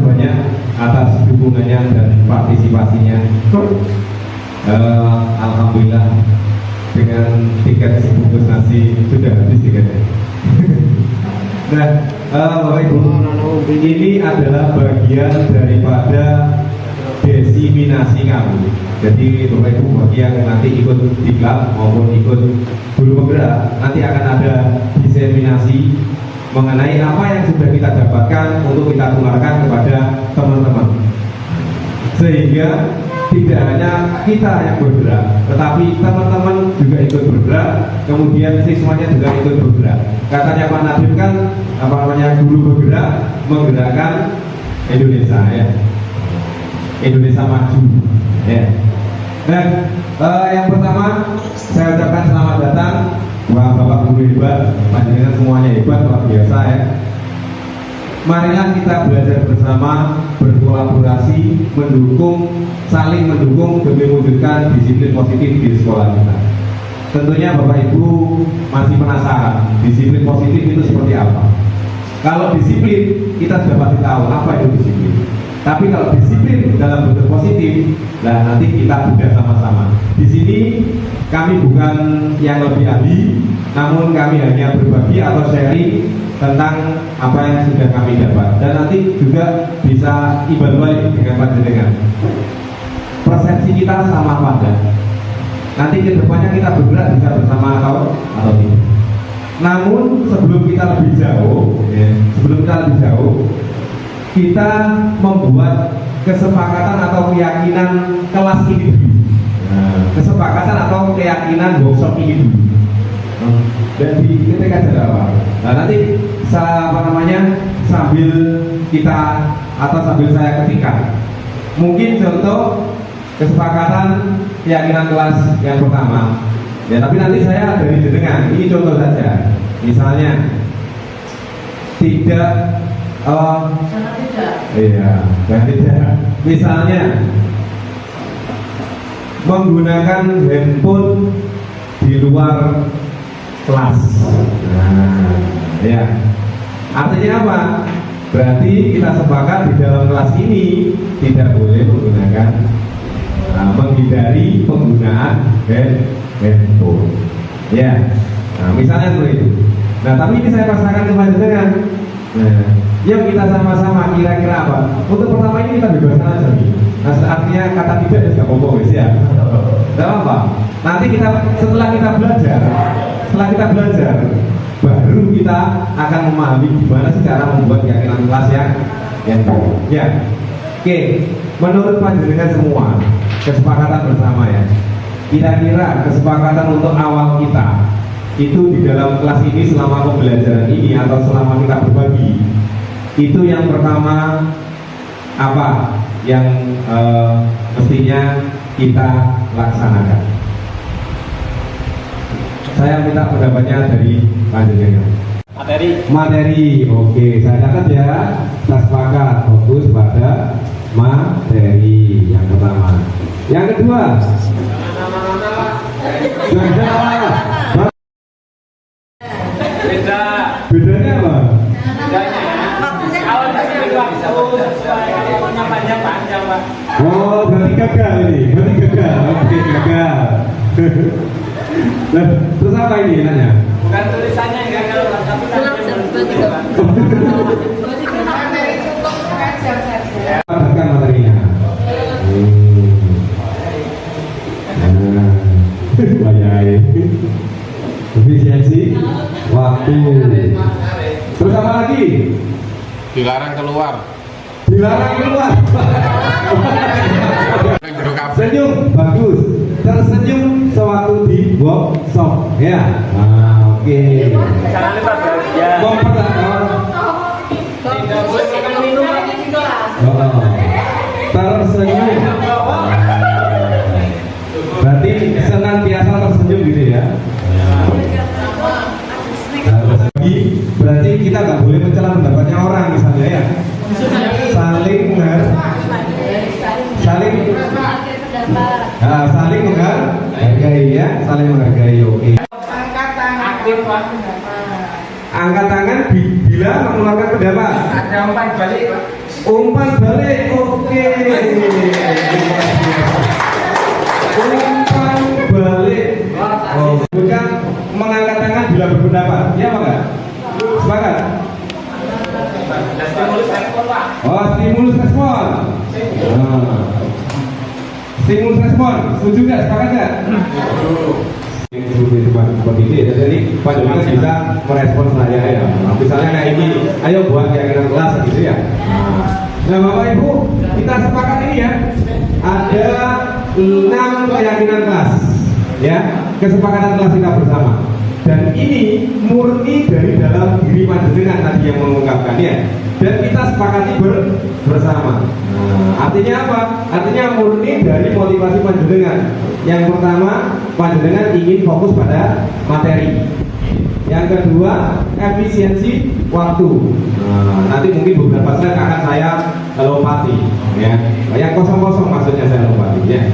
banyak atas dukungannya dan partisipasinya. Alhamdulillah dengan tiket sebungkus nasi sudah habis tiketnya. Nah, Bapak Ibu, ini adalah bagian daripada desiminasi kami. Jadi Bapak Ibu bagi yang nanti ikut diklat maupun ikut guru penggerak, nanti akan ada diseminasi mengenai apa yang sudah kita dapatkan untuk kita tularkan kepada teman-teman, sehingga tidak hanya kita yang bergerak, tetapi teman-teman juga ikut bergerak, kemudian siswanya juga ikut bergerak. Katanya Pak Nadiem kan guru bergerak menggerakkan Indonesia, ya, Indonesia maju, ya. Dan yang pertama saya ucapkan selamat datang. Wah, Bapak Guru hebat, panjenengan semuanya hebat, luar biasa, ya. Marilah kita belajar bersama, berkolaborasi, saling mendukung demi mewujudkan disiplin positif di sekolah kita. Tentunya Bapak Ibu masih penasaran disiplin positif itu seperti apa. Kalau disiplin kita sudah pasti tahu apa itu disiplin. Tapi kalau disiplin dalam bentuk positif, nah nanti kita bedah sama-sama. Di sini kami bukan yang lebih ahli, namun kami hanya berbagi atau sharing tentang apa yang sudah kami dapat. Dan nanti juga bisa evaluasi dengan panjenengan. Persepsi kita sama apa enggak? Nanti ke depannya kita bergerak bisa bersama atau tidak. Namun sebelum kita lebih jauh, kita membuat kesepakatan atau keyakinan kelas ini dulu. Kesepakatan atau keyakinan workshop ini dulu. Dan ketika jadwal, nanti sambil kita atau sambil saya ketikkan, mungkin contoh kesepakatan keyakinan kelas yang pertama, ya, tapi nanti saya dari jenengan, ini contoh saja. Misalnya tidak misalnya menggunakan handphone di luar kelas. Ya, artinya apa? Berarti kita sepakat di dalam kelas ini tidak boleh menggunakan, menghindari penggunaan handphone. Ya, misalnya seperti itu. Nah, tapi ini saya pasangkan kepada jenengan. Nah, yuk kita sama-sama kira-kira apa? Untuk pertama ini kita bebaskan aja nih. Nah, artinya kata tidak ya nggak apa-apa, ya. Tidak apa. Nanti setelah kita belajar, baru kita akan memahami gimana sih cara membuat keyakinan kelas yang baik. Ya. Oke, menurut panjenengan semua kesepakatan bersama, ya. Kira-kira kesepakatan untuk awal kita itu di dalam kelas ini selama pembelajaran ini atau selama kita berbagi, itu yang pertama apa yang mestinya kita laksanakan? Saya minta pendapatnya dari panjenengan. Materi, oke, saya catat ya. Kita sepakat fokus pada materi yang pertama. Yang kedua, bedanya apa? Awal kasih waktu pokoknya panjang Pak. Oh, berarti gagal ini, Oke, gagal. Nah, terus apa ini nanya? Bukan tulisannya yang gagal, tapi materi cukup mengajar saja. Padatkan materinya. Bayai. Efisiensi waktu. Terus apa lagi? Dilarang keluar. Senyum, bagus. Tersenyum sewaktu di workshop, ya. Oke. Jangan lupa bahagia. Tidak boleh makan minuman di kelas. Tersenyum. Berarti senantiasa tersenyum gitu ya. Berarti kita nggak boleh mencela pendapatnya orang, misalnya, ya. Saling menghargai, ya. Saling menghargai. Oke. Angkat tangan bila mengeluarkan pendapat. Ada umpan balik, Pak. Umpan balik, oke. Umpan balik. Oh, bukan mengangkat tangan bila berpendapat. Ya apa enggak? Sepakat? Stimulus respon, Pak. Oh, stimulus respon. Stimulus respon. Setuju nggak? Sepakat nggak? Seperti ini ya, jadi Pak Jokowi bisa merespon saya ya. Misalnya kayak ini, ayo buat keyakinan kelas gitu ya. Nah Bapak Ibu, kita sepakat ini ya. Ada 6 keyakinan kelas, ya, kesepakatan kelas kita bersama. Dan ini murni dari dalam diri panjenengan tadi yang mengungkapkannya. Dan kita sepakati bersama. Artinya apa? Artinya murni dari motivasi panjenengan. Yang pertama, panjenengan ingin fokus pada materi. Yang kedua, efisiensi waktu. Nanti mungkin beberapa slide akan saya lompati, ya. Yang kosong-kosong maksudnya saya lompati, ya.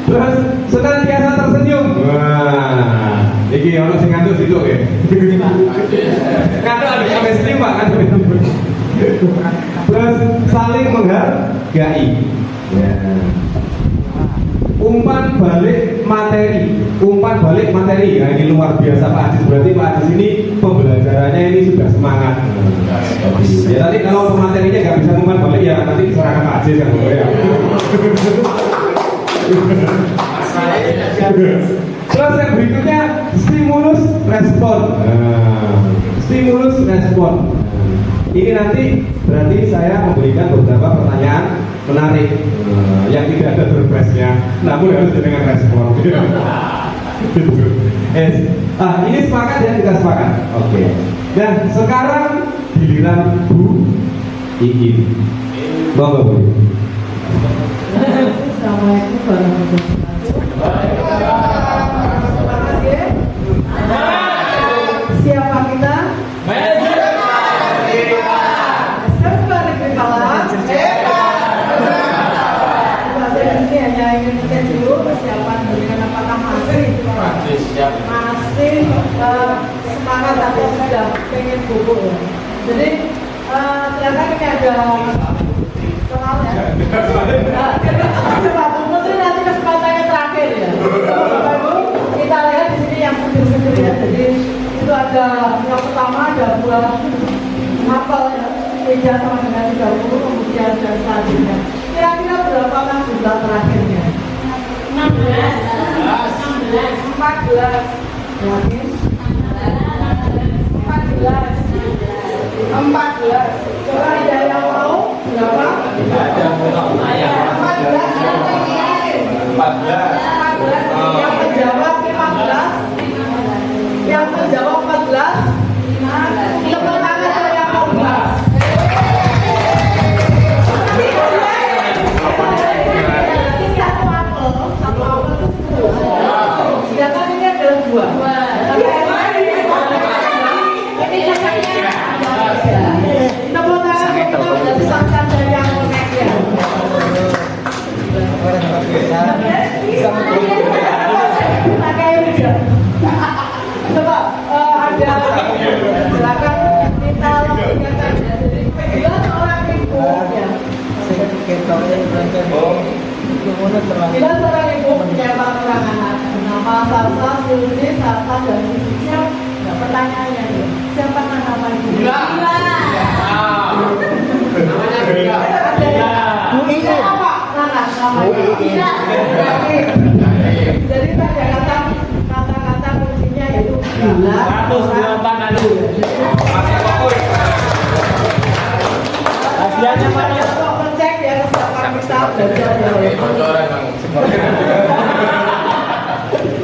Terus senantiasa tersenyum. Wah, ini orang sing ngantuk situ ya. Kadang ada yang stream Pak kan. Terus saling menghargai. Ya. Umpan balik materi. Nah, ini luar biasa Pak Ajis. Berarti Pak Ajis ini pembelajarannya ini sudah semangat. Ya tadi kalau pematerinya nggak bisa umpan balik ya nanti diserahkan Pak Ajis kan ya. Terus yang berikutnya stimulus respon. Stimulus respon. Ini nanti berarti saya memberikan beberapa pertanyaan menarik yang tidak ada surprise-nya, namun harus dengan respon. Ini sepakat ya, kita sepakat. Oke. Dan sekarang giliran Bu Iin. Monggo Bu. Assalamualaikum warahmatullahi wabarakatuh. Siapa kita? Siapa kepala? Saya ini hanya ingin mengecek dulu persiapan dengan apakah masih semangat atau sudah pengen buku ya. Jadi silakan ini ada soalnya. Pak Menteri nanti kesempatannya terakhir ya. Bapak Ibu, kita lihat di sini yang seger-seger ya. Jadi itu ada yang pertama ada buah apel ya, 3 sama dengan 30, kemudian dan selanjutnya. Kira-kira berapa kan jumlah terakhirnya? 14. Yakin? 14. Coba ada yang mau berapa? 14. Yang menjawab 15. Yang menjawab 14. Tepuk tangan kalau yang mau 14. Satu apel itu 10. Sedangkan ini adalah 2. Tepuk tangan untuk disangkan dari yang connect ya. Coba ada silakan kita lakukan bila seorang ibu ya. Bila seorang ibu punya 4 orang anak bernama Salsa, Silvi, Salsa dan Silvia, nah, pertanyaannya nih, siapa nama ibu? Bu Iin apa? Nama jadi kata-kata kuncinya itu bila 108 dulu. Hadiahnya mana? Kok ngecek ya kesiapan kita belajar ya.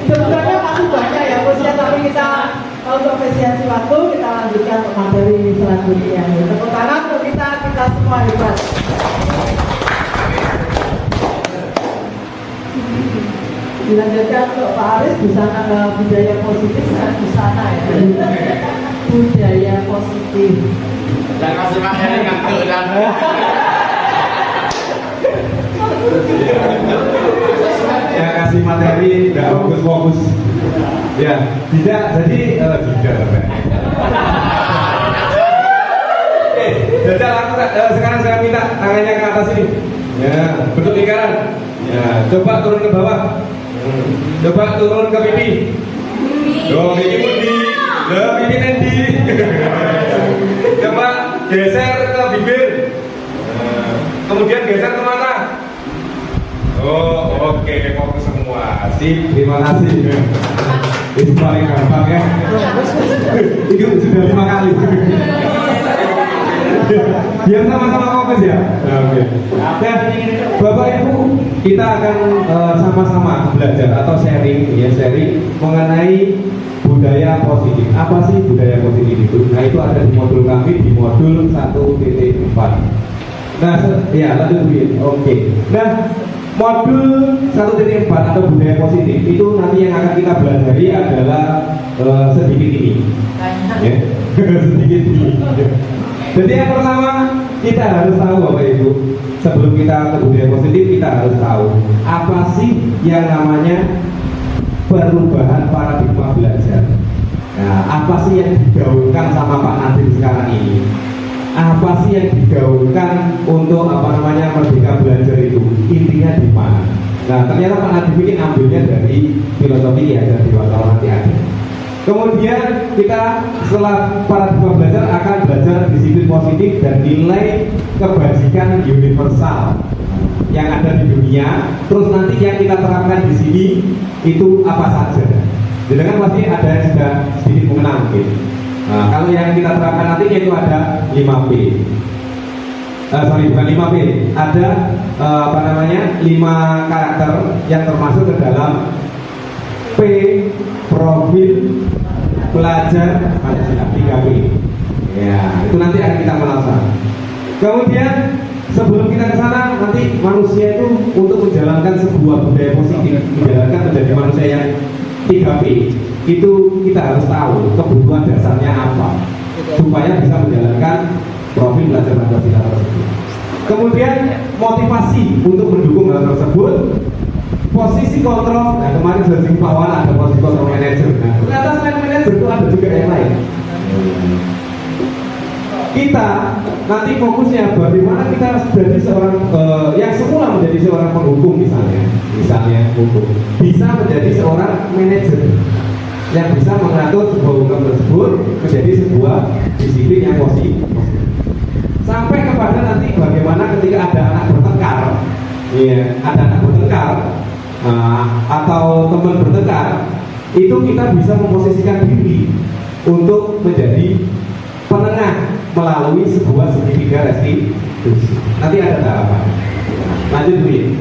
Sebenarnya masih banyak ya kuncinya, tapi kita untuk efisiensi waktu kita lanjutkan ke materi selanjutnya. Tepuk tangan untuk kita semua hebat. Dilanjutkan untuk Pak Aris budaya positif dan busana ya. Budaya positif. Dan kasih materi ngantuk dan Ya kasih materi nggak fokus. Ya tidak, jadi tidak. Jajal aku sekarang saya minta tangannya ke atas ini. Ya, bentuk lingkaran. Ya, coba turun ke bawah. Coba turun ke pipi. Loh, pipi mundi. Loh, pipi nendi. Coba geser ke bibir. Kemudian geser ke mata. Oh, oke, fokus semua. Sip, terima kasih. Itu paling gampang ya. Itu sudah 5 kali. Biar sama-sama fokus ya. Oke. Dan Bapak Ibu, kita akan sama-sama belajar atau sharing mengenai budaya positif. Apa sih budaya positif itu? Nah, itu ada di modul kami di modul 1.4. Nah, ya lanjut dulu. Oke. Nah, modul 1.4 atau budaya positif itu nanti yang akan kita pelajari adalah sedikit ini. Ya. Sedikit ini. Jadi yang pertama kita harus tahu Bapak Ibu, sebelum kita ke budaya positif kita harus tahu apa sih yang namanya perubahan paradigma belajar. Nah, apa sih yang digaungkan sama Pak Nadim sekarang ini? Apa sih yang digaungkan untuk Merdeka Belajar itu? Intinya di mana? Nah, ternyata Pak Nadim ini ambilnya dari filosofi ya, dari wartawan nanti ada. Kemudian kita setelah paradigma belajar akan belajar disiplin positif dan nilai kebajikan universal yang ada di dunia. Terus nanti yang kita terapkan di sini itu apa saja? Jadi kan pasti ada yang sudah sedikit mengenal mungkin. Nah, kalau yang kita terapkan nanti itu ada 5P. Bukan 5P. Ada 5 karakter yang termasuk ke dalam P, profil pelajar Pancasila 3P. Ya, itu nanti akan kita melasa. Kemudian sebelum kita ke sana, nanti manusia itu untuk menjalankan sebuah budaya positif, menjalankan menjadi manusia yang 3P, itu kita harus tahu kebutuhan dasarnya apa supaya bisa menjalankan profil belajar Pancasila tersebut. Kemudian motivasi untuk mendukung hal tersebut. Posisi kontrol, nah kemarin sudah singgung Pak Wan ada posisi kontrol manager. Nah, ternyata selain manager itu ada juga yang lain. Kita nanti fokusnya bagaimana kita jadi seorang yang semula menjadi seorang penghukum misalnya hukum, bisa menjadi seorang manajer yang bisa mengatur sebuah hukum tersebut menjadi sebuah disiplin yang positif. Sampai kepada nanti bagaimana ketika ada anak bertengkar, ada anak bertengkar. Atau teman bertengkar, itu kita bisa memposisikan diri untuk menjadi penengah melalui sebuah segitiga restitusi. Nanti ada tahapan. Lanjut dulu.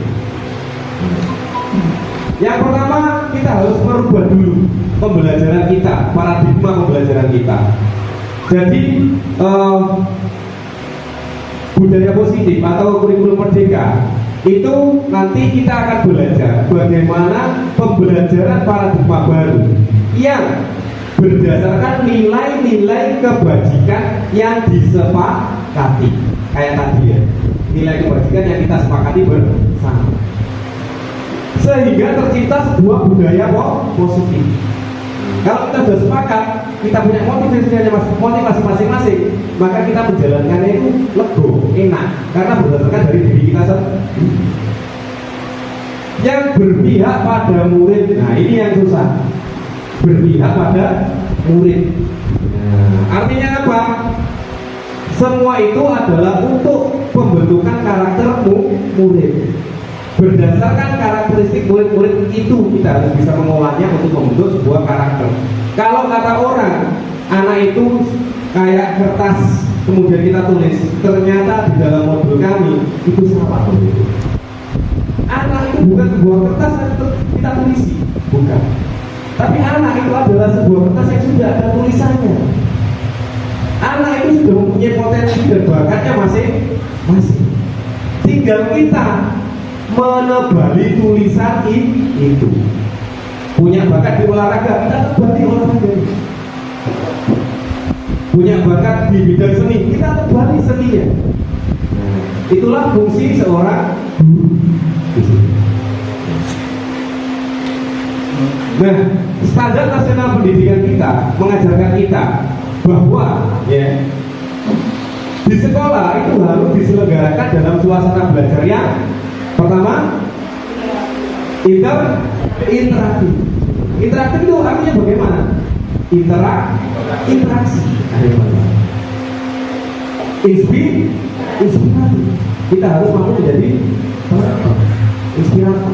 Yang pertama kita harus merubah dulu pembelajaran kita, paradigma pembelajaran kita. Jadi budaya positif atau kurikulum merdeka itu nanti kita akan belajar bagaimana pembelajaran paradigma baru yang berdasarkan nilai-nilai kebajikan yang disepakati. Kayak tadi ya, nilai kebajikan yang kita sepakati bersama, sehingga tercipta sebuah budaya positif. Kalau kita sudah sepakat, kita punya motivasi masing-masing, maka kita menjalankannya itu lego, enak, karena berdasarkan dari diri kita sendiri. Yang berpihak pada murid, nah ini yang susah. Berpihak pada murid. Nah, artinya apa? Semua itu adalah untuk pembentukan karakter murid. Berdasarkan karakteristik murid-murid itu kita harus bisa mengolahnya untuk membentuk sebuah karakter. Kalau kata orang, anak itu kayak kertas kemudian kita tulis, ternyata di dalam modul kami itu salah. Anak itu bukan sebuah kertas yang kita tulisi, bukan. Tapi anak itu adalah sebuah kertas yang sudah ada tulisannya. Anak itu sudah mempunyai potensi dan bakatnya masing-masing. Tinggal kita menebali tulisan itu. Punya bakat di olahraga, kita tebali olahraga. Punya bakat di bidang seni, kita tebali seninya. Itulah fungsi seorang guru. Nah, standar nasional pendidikan kita mengajarkan kita bahwa Di sekolah itu harus diselenggarakan dalam suasana belajar yang pertama interaktif. Interaktif itu artinya bagaimana? Interaksi. Inspiratif. Kita harus mampu menjadi inspirator.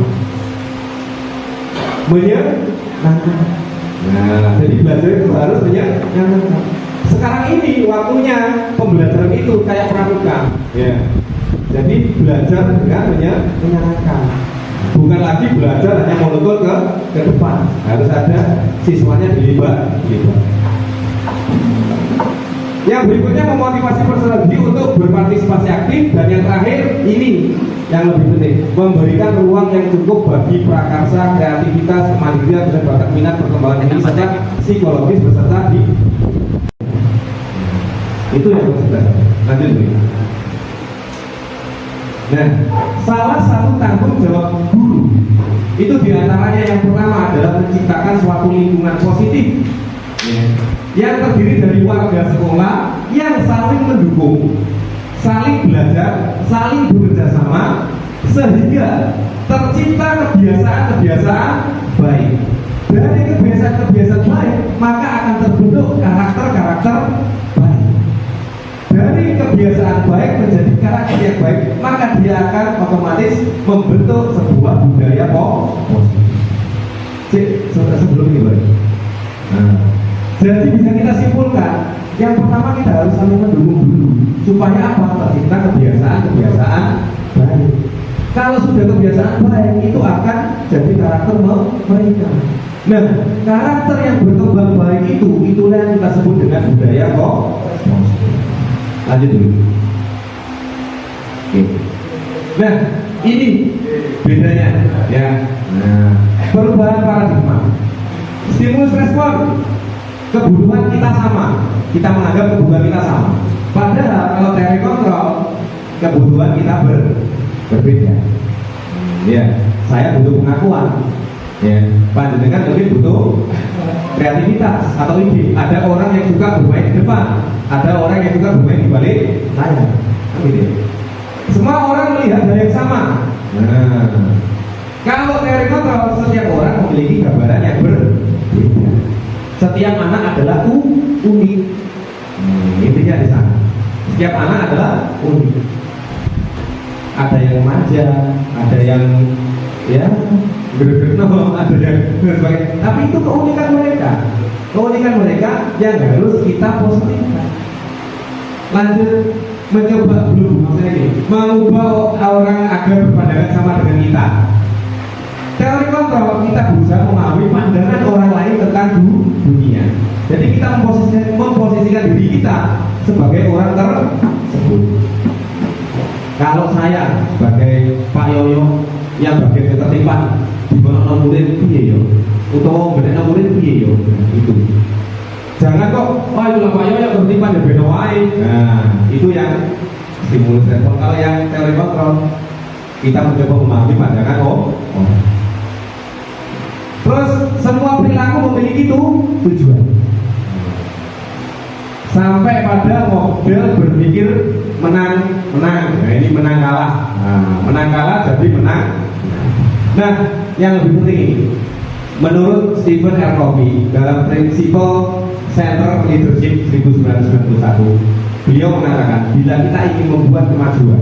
Menyenangkan. Nah, jadi belajar itu harus menyenangkan. Sekarang ini waktunya pembelajaran itu kayak pramuka, ya. Jadi belajar dengan menyenangkan. Bukan lagi belajar hanya monoton ke depan. Harus ada siswanya dilibat. Yang berikutnya memotivasi peserta didik untuk berpartisipasi aktif, dan yang terakhir ini yang lebih penting, memberikan ruang yang cukup bagi prakarsa, kreativitas, kemandirian, dan bakat minat perkembangan ini serta psikologis peserta didik. Itu yang kedua. Lanjut nih. Nah, salah satu tanggung jawab guru itu diantaranya yang pertama adalah menciptakan suatu lingkungan positif, ya, yang terdiri dari warga sekolah yang saling mendukung, saling belajar, saling bekerja sama, sehingga tercipta kebiasaan-kebiasaan baik. Dari kebiasaan-kebiasaan baik, maka akan terbentuk karakter-karakter baik. Dari kebiasaan baik menjadi karakter yang baik, maka dia akan otomatis membentuk sebuah budaya positif. Sebelum ini baik. Nah, jadi bisa kita simpulkan, yang pertama kita harus saling mendukung dulu, supaya apa? Tercipta kebiasaan-kebiasaan baik. Kalau sudah kebiasaan baik, itu akan jadi karakter mereka. Nah, karakter yang berkembang baik itulah yang kita sebut dengan budaya positif. Lanjut dulu. Oke. Nah, ini bedanya, ya. Nah, perubahan paradigma. Stimulus respon, kebutuhan kita sama. Kita menganggap kebutuhan kita sama. Padahal kalau teori kontrol, kebutuhan kita berbeda. Ya, saya butuh pengakuan. Ya, panjenengan mungkin butuh kreativitas atau ide. Ada orang yang suka bermain di depan, ada orang yang suka bermain di balik layar. Gitu. Semua orang melihat hal yang sama. Nah, kalau teori kontrol, setiap orang memiliki gambaran yang berbeda. Setiap anak adalah unik. Intinya di sana. Setiap anak adalah unik. Ada yang manja, ada yang ya gergeno, ada yang sebagainya. Tapi itu keunikan mereka. Keunikan mereka yang harus kita positifkan. Lanjut mencoba belum, maksudnya ini mengubah orang agar berpandangan sama dengan kita. Teori kontrol, kita berusaha memahami pandangan orang lain tentang dunia. Jadi kita memposisikan diri kita sebagai orang tersebut. Kalau saya sebagai Pak Yoyo yang bagian ketertiban di mana murid piye yo, utawa bener murid piye yo, itu. Jangan kok, wah itu Pak Yoyo yang ketertiban ya beda wae. Nah, itu yang stimulus respon. Kalau yang teori kontrol, kita mencoba memahami pandangan terus semua perilaku memiliki tujuan. Sampai pada model berpikir menang. Nah, ini menang kalah. Nah, menang kalah jadi menang. Nah, yang lebih penting ini, menurut Stephen R. Covey dalam prinsipal Center Leadership 1991, beliau mengatakan, bila kita ingin membuat kemajuan,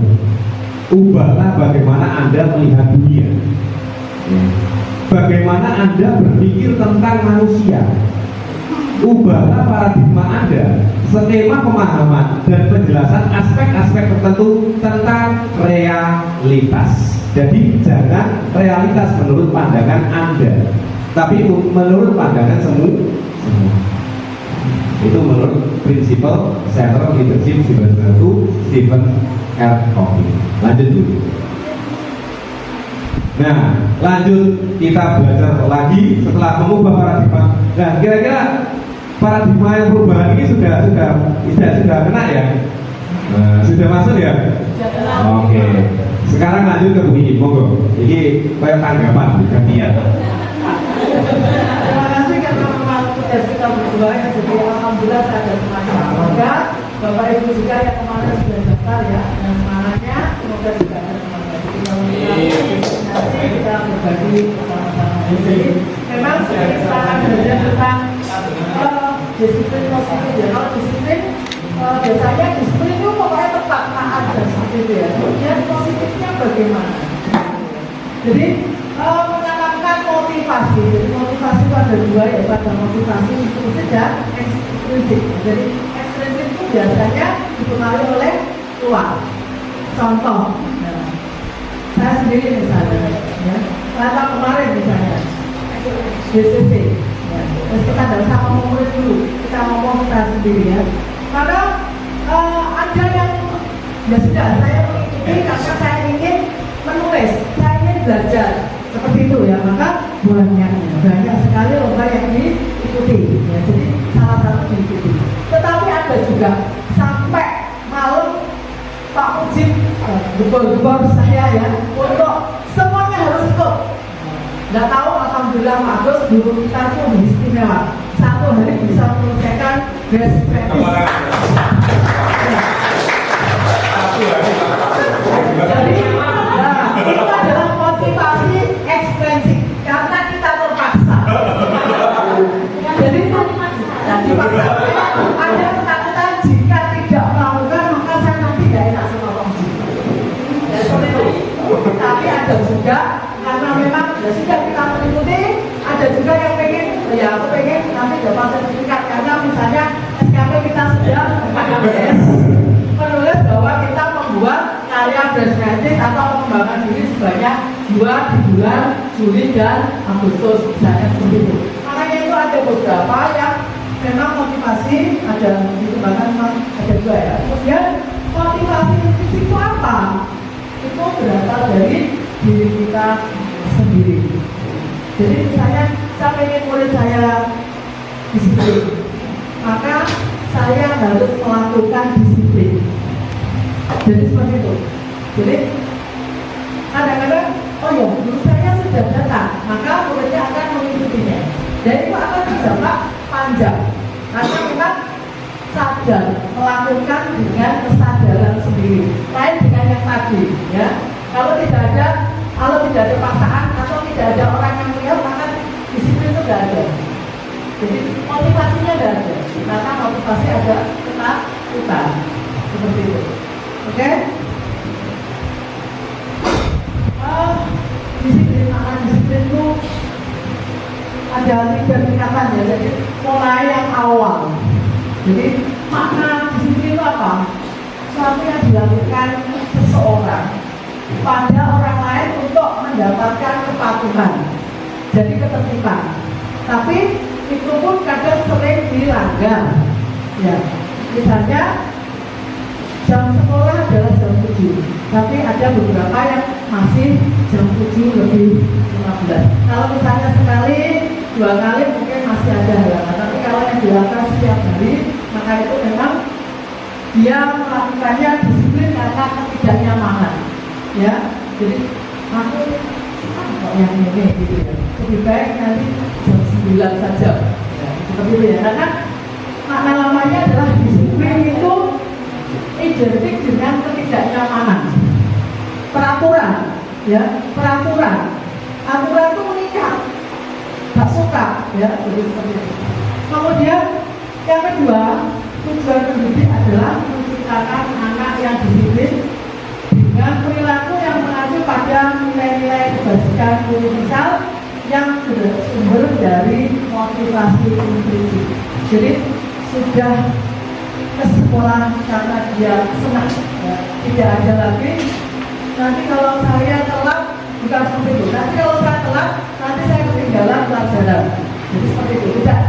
ubahlah bagaimana Anda melihat dunia. Bagaimana Anda berpikir tentang manusia. Ubahlah paradigma Anda, skema pemahaman dan penjelasan aspek-aspek tertentu tentang realitas. Jadi jangan realitas menurut pandangan Anda, tapi menurut pandangan semua. Itu menurut prinsipal Center Leadership 1991 Stephen R. Covey. Lanjut dulu. Nah, lanjut kita belajar lagi setelah mengubah paradigma. Nah, kira-kira paradigma yang perubahan ini sudah kena ya? Nah, sudah masuk ya? Oke. Sekarang lanjut ke Bu Ini, monggo. Ini kayak tanggapan bukan niat. Terima kasih karena memang tugas kita berdua ya, jadi alhamdulillah saya ada semuanya. Semoga Bapak Ibu juga yang kemarin sudah daftar ya, dan semangatnya semoga juga ada semangat. Jadi kalau nanti kita berbagi sama-sama. Jadi memang sedikit kita akan belajar tentang disiplin positif ya. Kalau disiplin biasanya disiplin itu pokoknya tepat taat dan seperti itu ya. Kemudian positifnya bagaimana? Jadi menanamkan motivasi. Jadi motivasi itu ada dua, yaitu ada motivasi intrinsik dan ekstrinsik. Jadi ekstrinsik itu biasanya dipengaruhi oleh luar. Contoh, saya sendiri misalnya, ya, kata kemarin misalnya, BCC. Ya. Terus kita tidak usah ngomong murid dulu, kita ngomong kita sendiri ya. Maka ada yang ya sudah saya mengikuti karena saya ingin menulis, saya ingin belajar seperti itu ya. Maka banyak sekali lomba yang diikuti. Ya. Jadi salah satu diikuti. Tetapi ada juga sampai malam Pak Mujib gebor-gebor saya ya untuk semuanya harus ikut. Nggak tahu, alhamdulillah Pak Agus guru kita itu istimewa. Satu hari bisa menyelesaikan best practice. Jadi, itu adalah motivasi ekstrinsik karena kita terpaksa. Jadi dipaksa. Ada ketakutan jika tidak melakukan maka saya nanti tidak enak sama Pak Mujib. Ya seperti itu. Tapi ada juga karena memang ya sudah kita mengikuti, ada juga yang pengen, ya aku pengen nanti dapat sertifikat karena misalnya SKP kita sudah menulis bahwa kita membuat karya best practice atau pengembangan diri sebanyak 2 di bulan Juli dan Agustus misalnya seperti itu. Makanya itu ada beberapa yang memang motivasi ada dikembangkan, memang ada dua ya. Kemudian motivasi itu apa? Itu berasal dari diri kita sendiri. Jadi misalnya saya ingin murid saya disiplin, maka saya harus melakukan disiplin. Jadi seperti itu. Jadi kadang-kadang oh ya guru saya sudah datang, maka muridnya akan mengikutinya. Dan itu akan berdampak panjang karena kita sadar melakukan dengan kesadaran sendiri. Lain dengan yang tadi ya. Kalau tidak ada paksaan atau tidak ada orang yang melihat, maka disiplin itu tidak ada. Jadi motivasinya tidak ada. Karena motivasi ada ketakutan seperti itu. Oke? Disiplin itu ada 3 tingkatan ya. Jadi mulai yang awal. Jadi makna disiplin itu apa? Sesuatu yang dilakukan seseorang pada orang lain untuk mendapatkan kepatuhan, jadi ketertiban. Tapi itu pun kadang sering dilanggar. Ya, misalnya jam sekolah adalah jam 7, tapi ada beberapa yang masih jam 7 lebih 15. Kalau misalnya sekali, 2 kali mungkin masih ada halangan. Tapi kalau yang dilakukan setiap hari, maka itu memang dia melakukannya disiplin karena ketidaknyamanan. Ya, jadi aku kok yang ini gitu ya. Lebih baik nanti jam 9 saja. Ya, seperti itu ya. Karena makna lamanya adalah disiplin itu identik dengan ketidaknyamanan. Peraturan, ya, peraturan. Aturan itu mengikat, tak suka, ya, jadi seperti itu. Kemudian yang kedua, tujuan pendidik adalah menciptakan anak yang disiplin dengan perilaku yang mengacu pada nilai-nilai kebajikan universal yang bersumber dari motivasi intrinsik. Jadi sudah ke sekolah karena dia senang, ya. Tidak ada lagi nanti kalau saya telat, bukan seperti itu. Nanti kalau saya telat, nanti saya ketinggalan pelajaran. Jadi seperti itu, tidak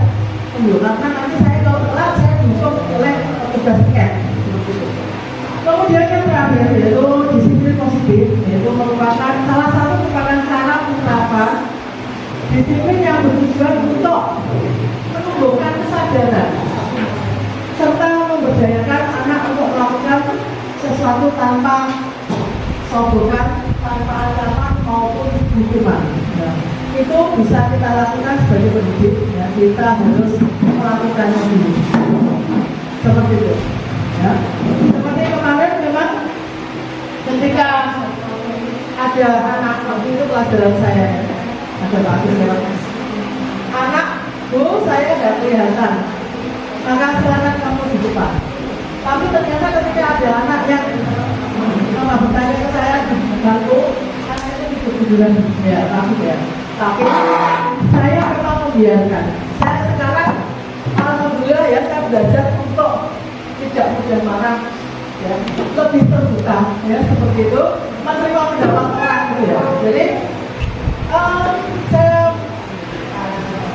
tunggu. Karena nanti saya kalau telat, saya dihukum oleh petugas tiket. Kemudian yang terakhir yaitu disiplin positif, yaitu merupakan salah satu merupakan cara penerapan disiplin yang bertujuan untuk menumbuhkan kesadaran serta memberdayakan anak untuk melakukan sesuatu tanpa sobokan, tanpa ancaman maupun hukuman. Ya. Itu bisa kita lakukan sebagai pendidik. Ya. Kita harus melakukannya dulu. Seperti itu. Ya. Seperti kemarin memang ketika ada anak waktu itu pelajaran saya ada bagus lewat anak bu saya tidak kelihatan maka silakan kamu di depan. Tapi ternyata ketika ada anak yang bertanya ke saya bantu anak itu tidur-tiduran ya takut ya. Tapi saya memang membiarkan. Saya sekarang alhamdulillah ya saya belajar untuk tidak mudah marah ya, lebih terbuka ya seperti itu menerima pendapat orang gitu ya. Jadi saya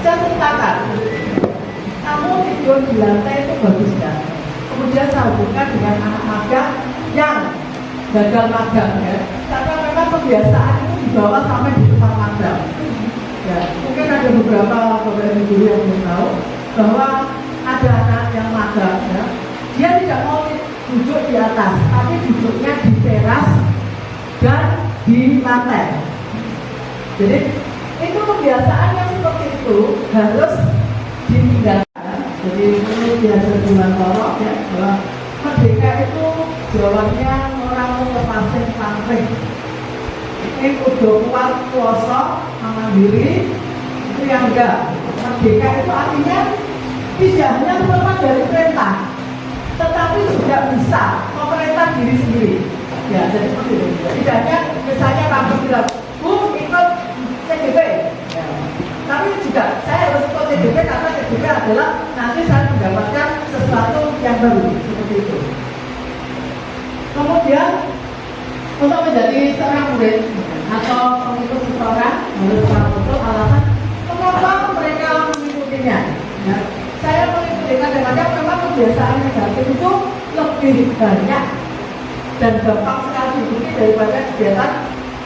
ceritakan kamu tidur di lantai itu bagus ya. Kemudian saya hubungkan dengan anak magang yang gagal magang ya, karena memang kebiasaan itu dibawa sampai di tempat magang ya. Mungkin ada beberapa guru yang belum tahu bahwa ada anak yang magang ya, dia tidak mau duduk di atas, tapi duduknya di teras dan di lantai. Jadi itu kebiasaan yang seperti itu harus ditinggalkan. Jadi ini biasa bulan Torok ya, bahwa merdeka itu jawabannya orang lepasin pamrih. Ini udah kuat kuasa mandiri itu yang enggak. Merdeka itu artinya tidak hanya terlepas dari perintah, tetapi juga bisa memerintah diri sendiri. Ya, jadi seperti itu. Tidak hanya misalnya kamu bilang, Bu ikut CDP. Ya. Tapi juga saya harus ikut CDP karena CDP adalah nanti saya mendapatkan sesuatu yang baru seperti itu. Kemudian untuk menjadi seorang murid atau pengikut seseorang harus tahu alasan kenapa mereka mengikutinya. Ya. Saya mengikuti kadang-kadang memang kebiasaan negatif itu lebih banyak dan gampang sekali diikuti daripada kegiatan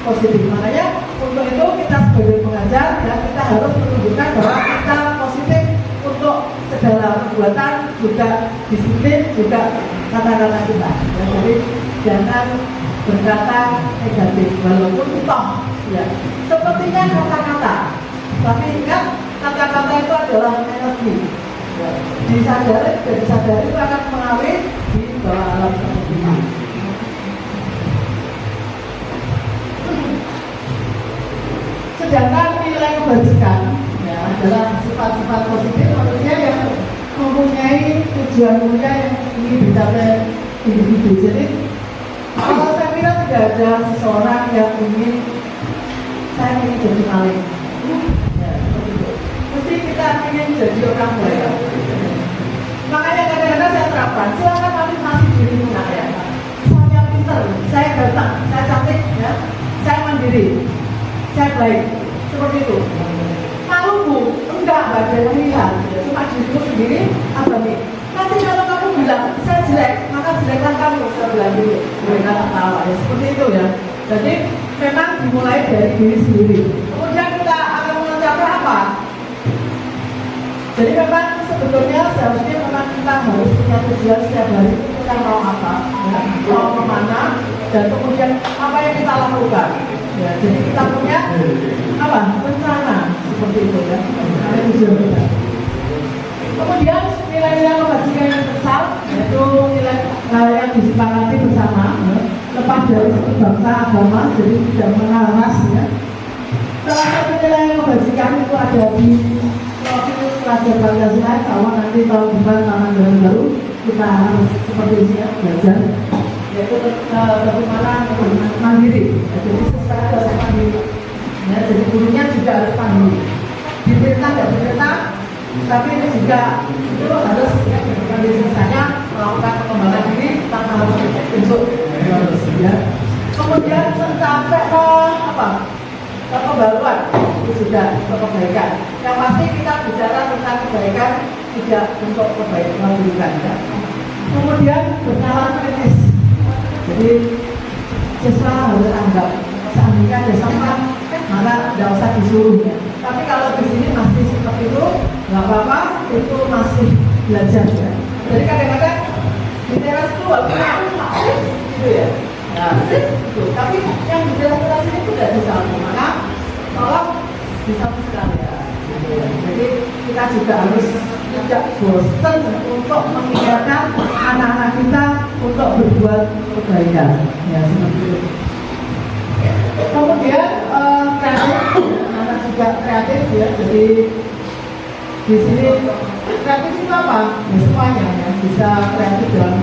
positif. Makanya untuk itu kita sebagai pengajar ya kita harus menunjukkan bahwa kita positif untuk segala perbuatan, juga disiplin, juga kata-kata kita. Ya, jadi jangan berkata negatif walaupun toh ya sepertinya kata-kata, tapi ingat kata-kata itu adalah energi. Ya, disadari dan disadari itu akan mengalir di bawah alam seperti ini. Sedangkan nilai kebajikan ya, adalah sifat-sifat positif manusia yang mempunyai tujuan mulia yang ingin dicapai individu. Jadi kalau saya kira tidak ada seseorang yang ingin saya ingin jadi maling. Ya, mesti kita ingin jadi orang baik. Makanya kadang-kadang saya terapkan, silakan masing-masing dirimu ya. Saya pintar, saya ganteng, saya cantik, ya. Saya mandiri, saya baik, seperti itu. Malu bu, enggak ada yang lihat, cuma dirimu sendiri abadi. Nanti kalau kamu bilang saya jelek, maka jeleklah kamu, saya bilang dulu, mereka tertawa ya, seperti itu ya. Jadi memang dimulai dari diri sendiri. Kemudian kita akan mencapai apa? Jadi memang sebetulnya seharusnya memang kita harus punya tujuan setiap hari kita mau apa, ya, mau kemana, dan kemudian apa yang kita lakukan. Ya, jadi kita punya apa rencana seperti itu ya. Ada tujuan kita. Kemudian nilai-nilai kebajikan yang besar yaitu nilai yang disepakati bersama, ya, lepas dari bangsa agama, jadi tidak mengenal ras ya. Salah satu nilai kebajikan itu ada di profil pelajar Pancasila, bahwa nanti tahun depan tahun baru kita harus seperti ini ya, belajar yaitu bagaimana mandiri ya, jadi secara dasar mandiri ya, jadi gurunya juga harus mandiri, diperintah dan diperintah, tapi ini juga itu harus mandiri, misalnya melakukan pengembangan diri tanpa harus dibentuk ya. Kemudian sampai ke apa? Pembaruan itu sudah untuk kebaikan. Yang pasti kita bicara tentang kebaikan tidak untuk kebaikan ya. Kemudian bernalar kritis. Jadi siswa harus anggap seandainya ada sampah maka tidak usah disuruh ya. Tapi kalau di sini masih seperti itu nggak apa-apa, itu masih belajar ya. Jadi kadang-kadang di teras itu gitu ya. Nah, itu. Tapi yang di teras itu tidak bisa, maka tolong bisa sekali ya. Jadi kita juga harus tidak bosan untuk mengingatkan anak-anak kita untuk berbuat kebaikan. Ya seperti itu. Kemudian kreatif, anak juga kreatif ya. Jadi di sini kreatif itu apa? Ya, semuanya ya bisa kreatif dalam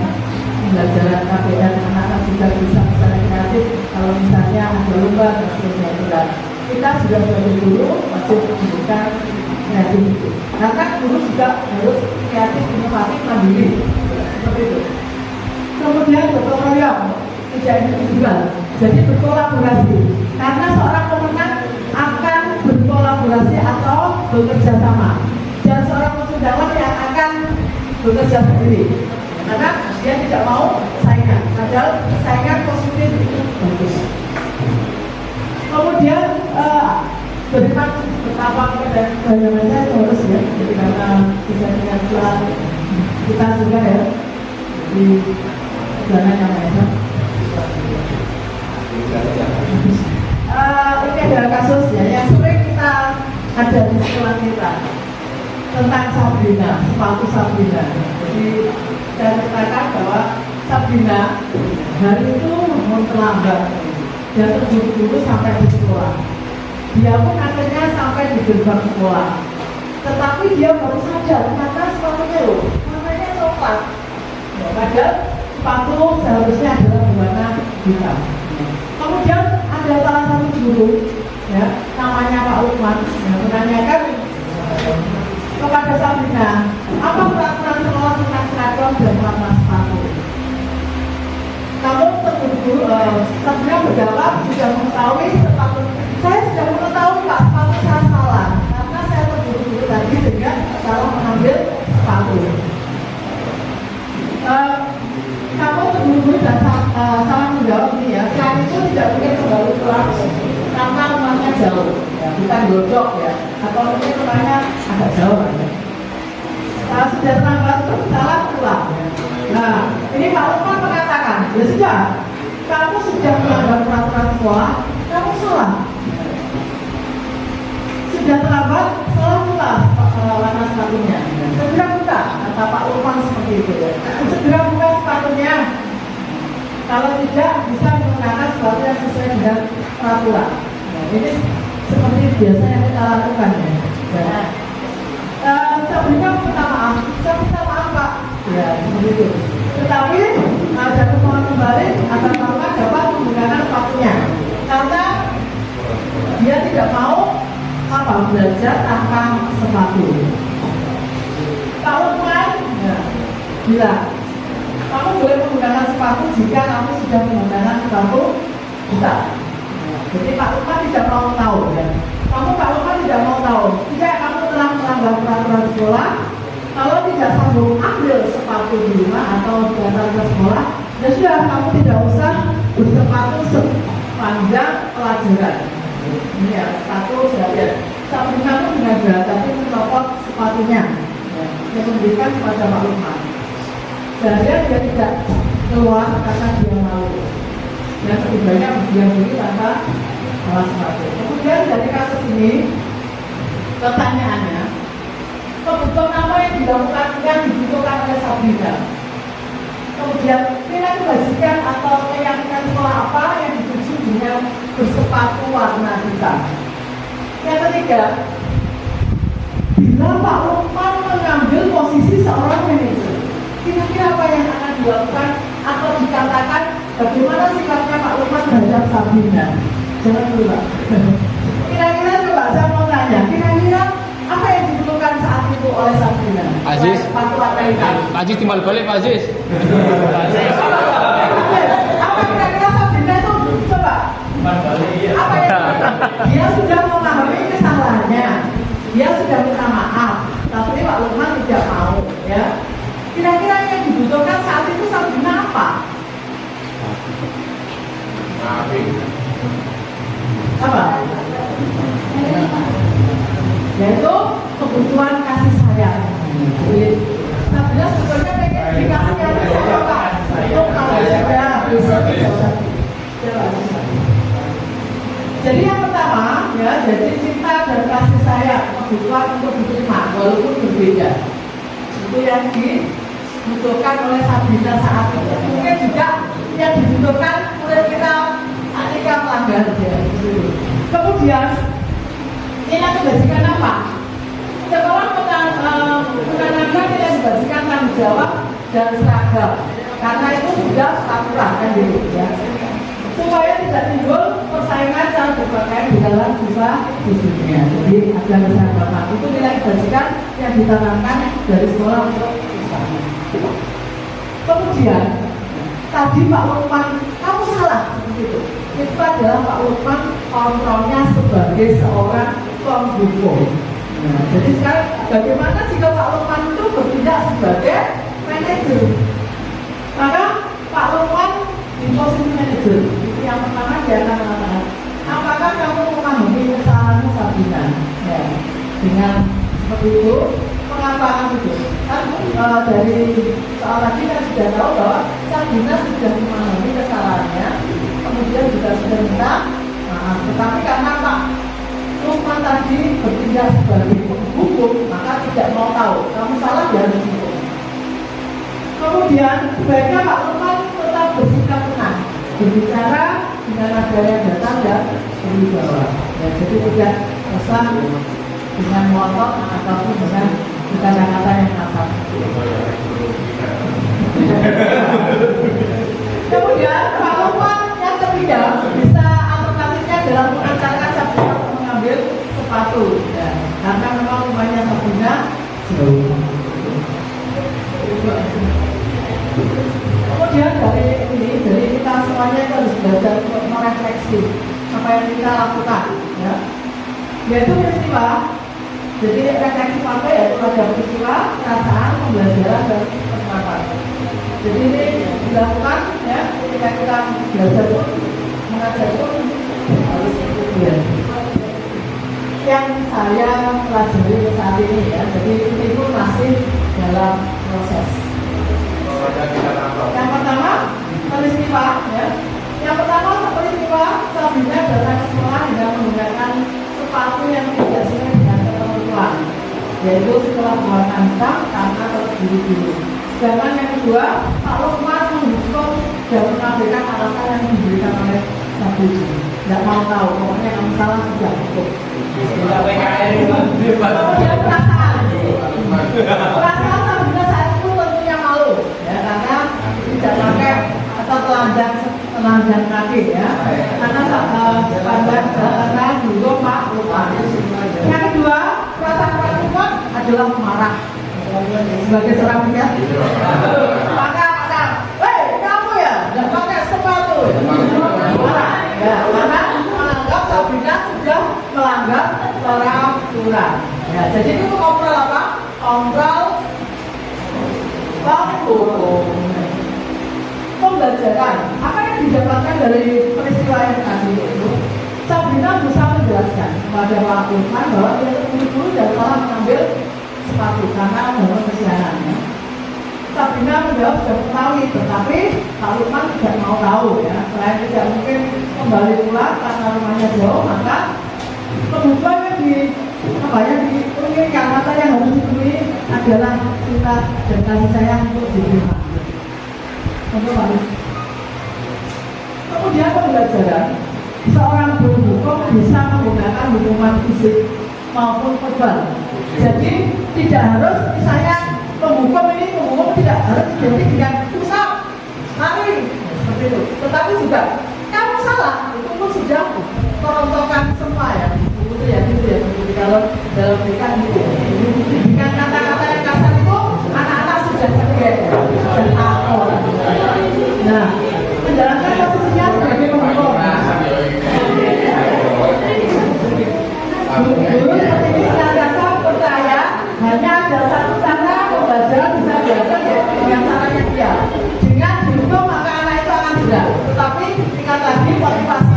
pembelajaran KBN. Anak-anak juga bisa misalnya kreatif kalau misalnya ada lomba dan seterusnya. Kita juga sebagai guru wajib memberikan kreatif itu. Karena guru juga harus kreatif, inovatif, mandiri seperti itu. Kemudian gotong royong, tidak individual, jadi berkolaborasi. Karena seorang pemenang akan berkolaborasi atau bekerja sama, dan seorang pesudawan yang akan bekerja sendiri. Karena dia tidak mau saingan, padahal saingan positif itu bagus. Kemudian beriman betapa kepada bagaimana itu harus ya, jadi karena bisa dengan kita juga ya di jalan yang lain. Ini adalah kasus ya yang sering kita ada di sekolah kita tentang Sabrina, sepatu Sabrina. Jadi saya katakan bahwa Sabrina hari itu mau terlambat, dia terburu-buru sampai di sekolah. Dia pun akhirnya sampai di gerbang sekolah. Tetapi dia baru sadar karena sepatunya loh, warnanya coklat. Ya, padahal sepatu seharusnya adalah berwarna hitam. Kemudian ada salah satu guru, ya, namanya Pak Lukman, yang menanyakan kepada Sabrina, apa peraturan sekolah tentang seragam dan warna sepatu? Namun terburu-buru Sabrina berjawab sudah mengetahui sepatu. Saya sudah mengetahui Pak, sepatu saya salah karena saya terburu-buru tadi sehingga salah mengambil sepatu. Kamu terburu-buru dan salah menjawab ini ya. Selain itu tidak mungkin kembali pulang karena rumahnya jauh, ya, bukan Glodok ya, atau mungkin rumahnya agak jauh aja. Sudah terlambat salah pulang. Nah, ini Pak Lukman mengatakan, ya sudah, kamu sudah melanggar peraturan sekolah, kamu salah. Sudah terlambat, salah pula warna sepatunya. Segera buka, kata Pak Lukman seperti itu ya. Segera buka sepatunya. Kalau tidak, bisa menggunakan sepatu yang sesuai dengan peraturan. Nah, ini seperti biasa yang kita lakukan ya. Sabrina minta maaf, saya minta maaf Pak. Ya, seperti itu. Tetapi ada permohonan kembali agar Bapak dapat menggunakan sepatunya. Karena dia tidak mau belajar tanpa sepatu. Pak Lukman bilang, kamu boleh menggunakan sepatu jika kamu sudah menggunakan sepatu kita. Jadi Pak Lukman tidak mau tahu ya. Pak Lukman tidak mau tahu. Jika kamu telah melanggar peraturan sekolah, kalau tidak sanggup ambil sepatu di rumah atau diantar ke sekolah, ya sudah kamu tidak usah bersepatu sepanjang pelajaran. Ini ya, sepatu sudah. Sabrina pun dengan berhati-hati mencopot sepatunya, yang memberikan kepada Pak Lukman. Dia tidak keluar karena dia malu. Dan setidaknya dia beli tanpa alas sepatu. Kemudian dari kasus ini, pertanyaannya, kebutuhan apa yang dilakukan yang dibutuhkan oleh Sabrina? Kemudian nilai kebajikan atau keyakinan sekolah apa yang dituju dengan bersepatu warna hitam? Yang ketiga, bila Pak Lukman mengambil posisi seorang manajer, kira-kira apa yang akan dilakukan atau dikatakan bagaimana sikapnya Pak Lukman terhadap Sabrina? Jangan dulu Pak. Kira-kira coba saya mau tanya, kira-kira apa yang dibutuhkan saat itu oleh Sabrina? Aziz. Sepatu warna hitam. Aziz timbal balik Pak Aziz. Apa kira-kira Sabrina itu coba? Apa yang dia sudah memahami kesalahannya, dia sudah minta maaf, tapi Pak Lukman tidak mau ya. Kira-kira yang dibutuhkan saat itu Sabrina apa? Apa? Yaitu kebutuhan kasih sayang. Sabrina sebetulnya pengen dikasih kasih sayang Pak. Itu kalau sudah bisa jadi yang pertama ya, jadi cinta dan kasih sayang kebutuhan untuk diterima walaupun berbeda. itu yang dibutuhkan oleh Sabrina saat itu. Mungkin juga yang dibutuhkan oleh kita ketika melanggar ya. Kemudian nilai kebajikan apa? Sekolah menanamkan nilai kebajikan tanggung jawab dan seragam, karena itu sudah aturan kan gitu ya. Supaya tidak timbul persaingan yang berpakaian di dalam siswa di dunia. Jadi ada keseragaman itu nilai kebajikan yang ditanamkan dari sekolah untuk siswa. Kemudian tadi Pak Lukman, kamu salah begitu. Itu adalah Pak Lukman kontrolnya sebagai seorang penghubung. Nah, jadi sekarang bagaimana jika Pak Lukman itu bertindak sebagai manajer? Maka Pak Lukman di posisi manajer, itu yang pertama dia akan mengatakan, apakah kamu memahami kesalahanmu Sabrina? Ya, dengan seperti itu, pengakuan itu. Kan dari soal tadi kan sudah tahu bahwa Sabrina sudah memahami kesalahannya, kemudian juga sudah minta maaf. Tetapi karena Pak Lukman tadi bertindak sebagai hukum, maka tidak mau tahu. Kamu salah dia harus hukum. Kemudian sebaiknya Pak Lukman tetap bersikap tenang, berbicara dengan nada yang datang dan berwibawa. Ya, jadi tidak pesan dengan motor ataupun dengan kata-kata yang kasar. Kemudian Pak Lukman yang ketiga bisa alternatifnya dalam mengantarkan Sabrina untuk mengambil sepatu, ya, karena memang rumahnya Sabrina jauh. Kemudian dari kita semuanya itu harus belajar untuk merefleksi apa yang kita lakukan, ya, yaitu peristiwa. Jadi refleksi apa yaitu ada peristiwa, perasaan, pembelajaran dan penerapan. Jadi ini dilakukan ya ketika kita belajar pun mengajar pun harus kemudian. Yang saya pelajari saat ini ya, jadi ini pun masih dalam proses. Yang pertama peristiwa ya. Yang pertama peristiwa Sabrina datang ke sekolah dengan menggunakan sepatu yang tidak sesuai dengan ketentuan, yaitu setelah berwarna hitam karena terburu-buru. Sedangkan yang kedua, Pak Lukman menghukum dan menampilkan alasan yang diberikan oleh Sabrina. Tidak mau tahu, pokoknya kamu salah sudah hukum. Kemudian perasaan Sabrina saat itu tentunya malu, ya, karena tidak pakai atau telanjang kaki, ya, karena karena dulu Pak Lukman. Yang kedua, perasaan Pak Lukman adalah marah sebagai seorang pria. Maka kamu ya tidak pakai sepatu, marah, ya, karena menganggap Sabrina sudah melanggar peraturan. Ya, jadi itu kontrol apa? Kontrol hukum. Pembelajaran apa yang didapatkan dari peristiwa yang tadi itu, Sabrina berusaha menjelaskan kepada Pak Lukman bahwa dia terburu-buru dan salah mengambil sepatu karena membawa kesianannya. Sabrina menjawab sudah mengetahui, tetapi Pak Lukman tidak mau tahu, ya. Selain tidak mungkin kembali pulang karena rumahnya jauh, maka kebutuhan yang diinginkan maka yang harus dipenuhi adalah cinta dan kasih sayang untuk diterima. Kemudian pembelajaran, seorang guru hukum bisa menggunakan hukuman fisik maupun verbal. Jadi tidak harus misalnya penghukum tidak harus identik dengan pusat, mari seperti itu. Tetapi juga kamu salah, itu pun sudah merontokkan semua ya. Itu ya kalau dalam mereka gitu. Dengan kata-kata yang kasar itu anak-anak sudah terkejut dan takut. Nah, menjalankan posisinya sebagai penghukum. Guru seperti ini senantiasa percaya hanya ada satu cara pembelajaran bisa belajar yaitu dengan caranya dia. Dengan dihukum maka anak itu akan berat. Tetapi tingkat lagi motivasi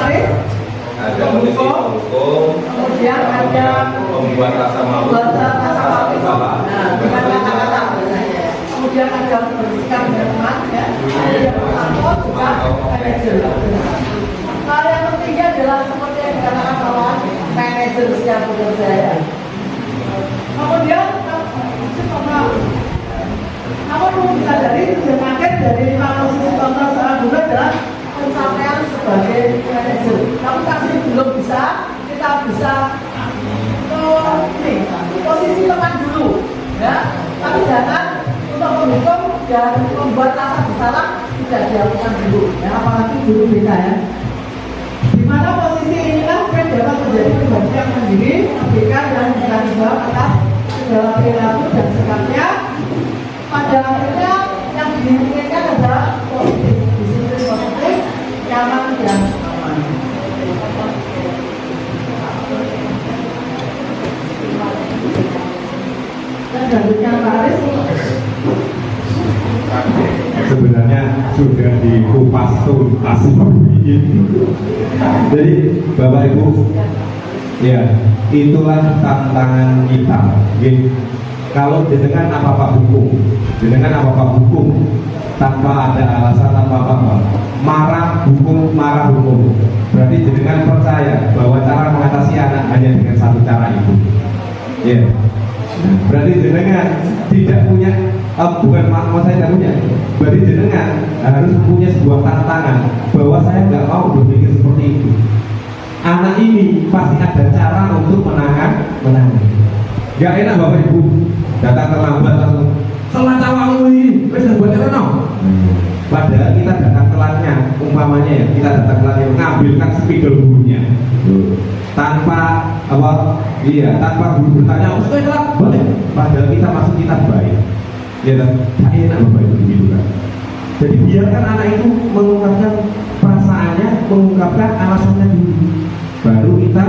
sekretaris, ada komisi hukum, kemudian ada pembuat rasa malu, nah, dengan kata-kata kemudian ada bersikap berteman, ya, kemudian bersangkut juga manajer. Hal yang pentingnya adalah seperti yang dikatakan bahwa manajer siap bekerja, ya. Kemudian namun perlu disadari tujuan akhir dari 5 posisi kontrol seorang guru adalah pencapaian sebagai manajer. Tapi masih belum bisa, kita bisa posisi teman dulu, ya. Tapi jangan untuk menghukum dan membuat rasa bersalah tidak dilakukan dulu, ya, apalagi guru BK, ya. Di mana posisi inilah dapat menjadi pribadi yang mandiri, merdeka dan bertanggung jawab atas segala perilaku dan sikapnya. Pada akhirnya yang diinginkan adalah positif, disiplin positif, nyaman dan aman. Dan selanjutnya Pak Aris. sebenarnya sudah dikupas tuntas begitu. Jadi Bapak Ibu, ya itulah tantangan kita. Jadi, kalau dengan apa-apa hukum, tanpa ada alasan, tanpa apa-apa, marah hukum, berarti dengan percaya bahwa cara mengatasi anak hanya dengan satu cara itu. Ya, berarti dengan tidak punya, bukan mau saya tidak punya, berarti dengan harus punya sebuah tantangan bahwa saya nggak mau berpikir seperti itu. Anak ini pasti ada cara untuk menangani. Gak enak Bapak Ibu datang terlambat langsung telat awakmu ini, wis buat ono. Padahal kita datang telatnya, umpamanya ya, kita datang telatnya mengambilkan spidol gurunya tanpa apa? Iya, tanpa guru bertanya, "Ustaz telat?" Boleh. Padahal kita baik. Ya kan? Tak enak Bapak Ibu gitu kan. Jadi biarkan anak itu mengungkapkan perasaannya, mengungkapkan alasannya dulu. Baru kita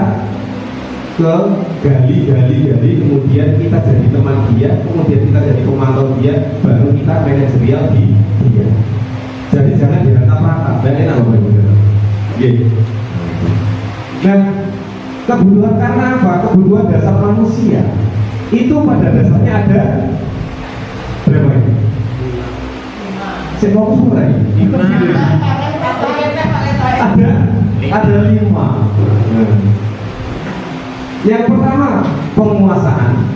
ke gali, kemudian kita jadi teman dia, kemudian kita jadi pemantau dia, baru kita manajerial di dia. Jadi jangan dihantam rata, dan enak Bapak Ibu. Gitu. Nah, kebutuhan karena apa? Kebutuhan dasar manusia itu pada dasarnya ada berapa ini? Saya fokus mulai. Ada 5. Yang pertama penguasaan,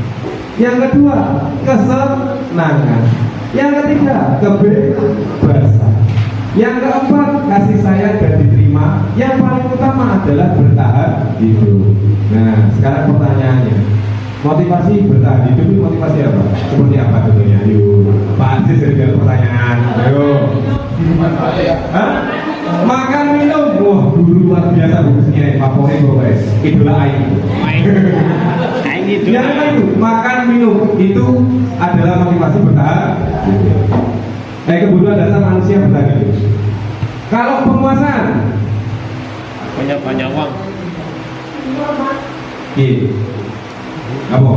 yang kedua kesenangan, yang ketiga kebebasan, yang keempat kasih sayang dan diterima, yang paling utama adalah bertahan hidup. Nah, sekarang pertanyaannya, motivasi bertahan hidup itu motivasi apa? Seperti apa tentunya? Yuk, Pak Aziz ada pertanyaan. Ayo. Hah? Makan minum, wah dulu luar biasa bagusnya favorit guys, idola Aing. Yang apa itu? Makan minum itu adalah motivasi bertahan. Kebutuhan dasar manusia bertahan hidup. Kalau penguasaan, banyak uang. Apa?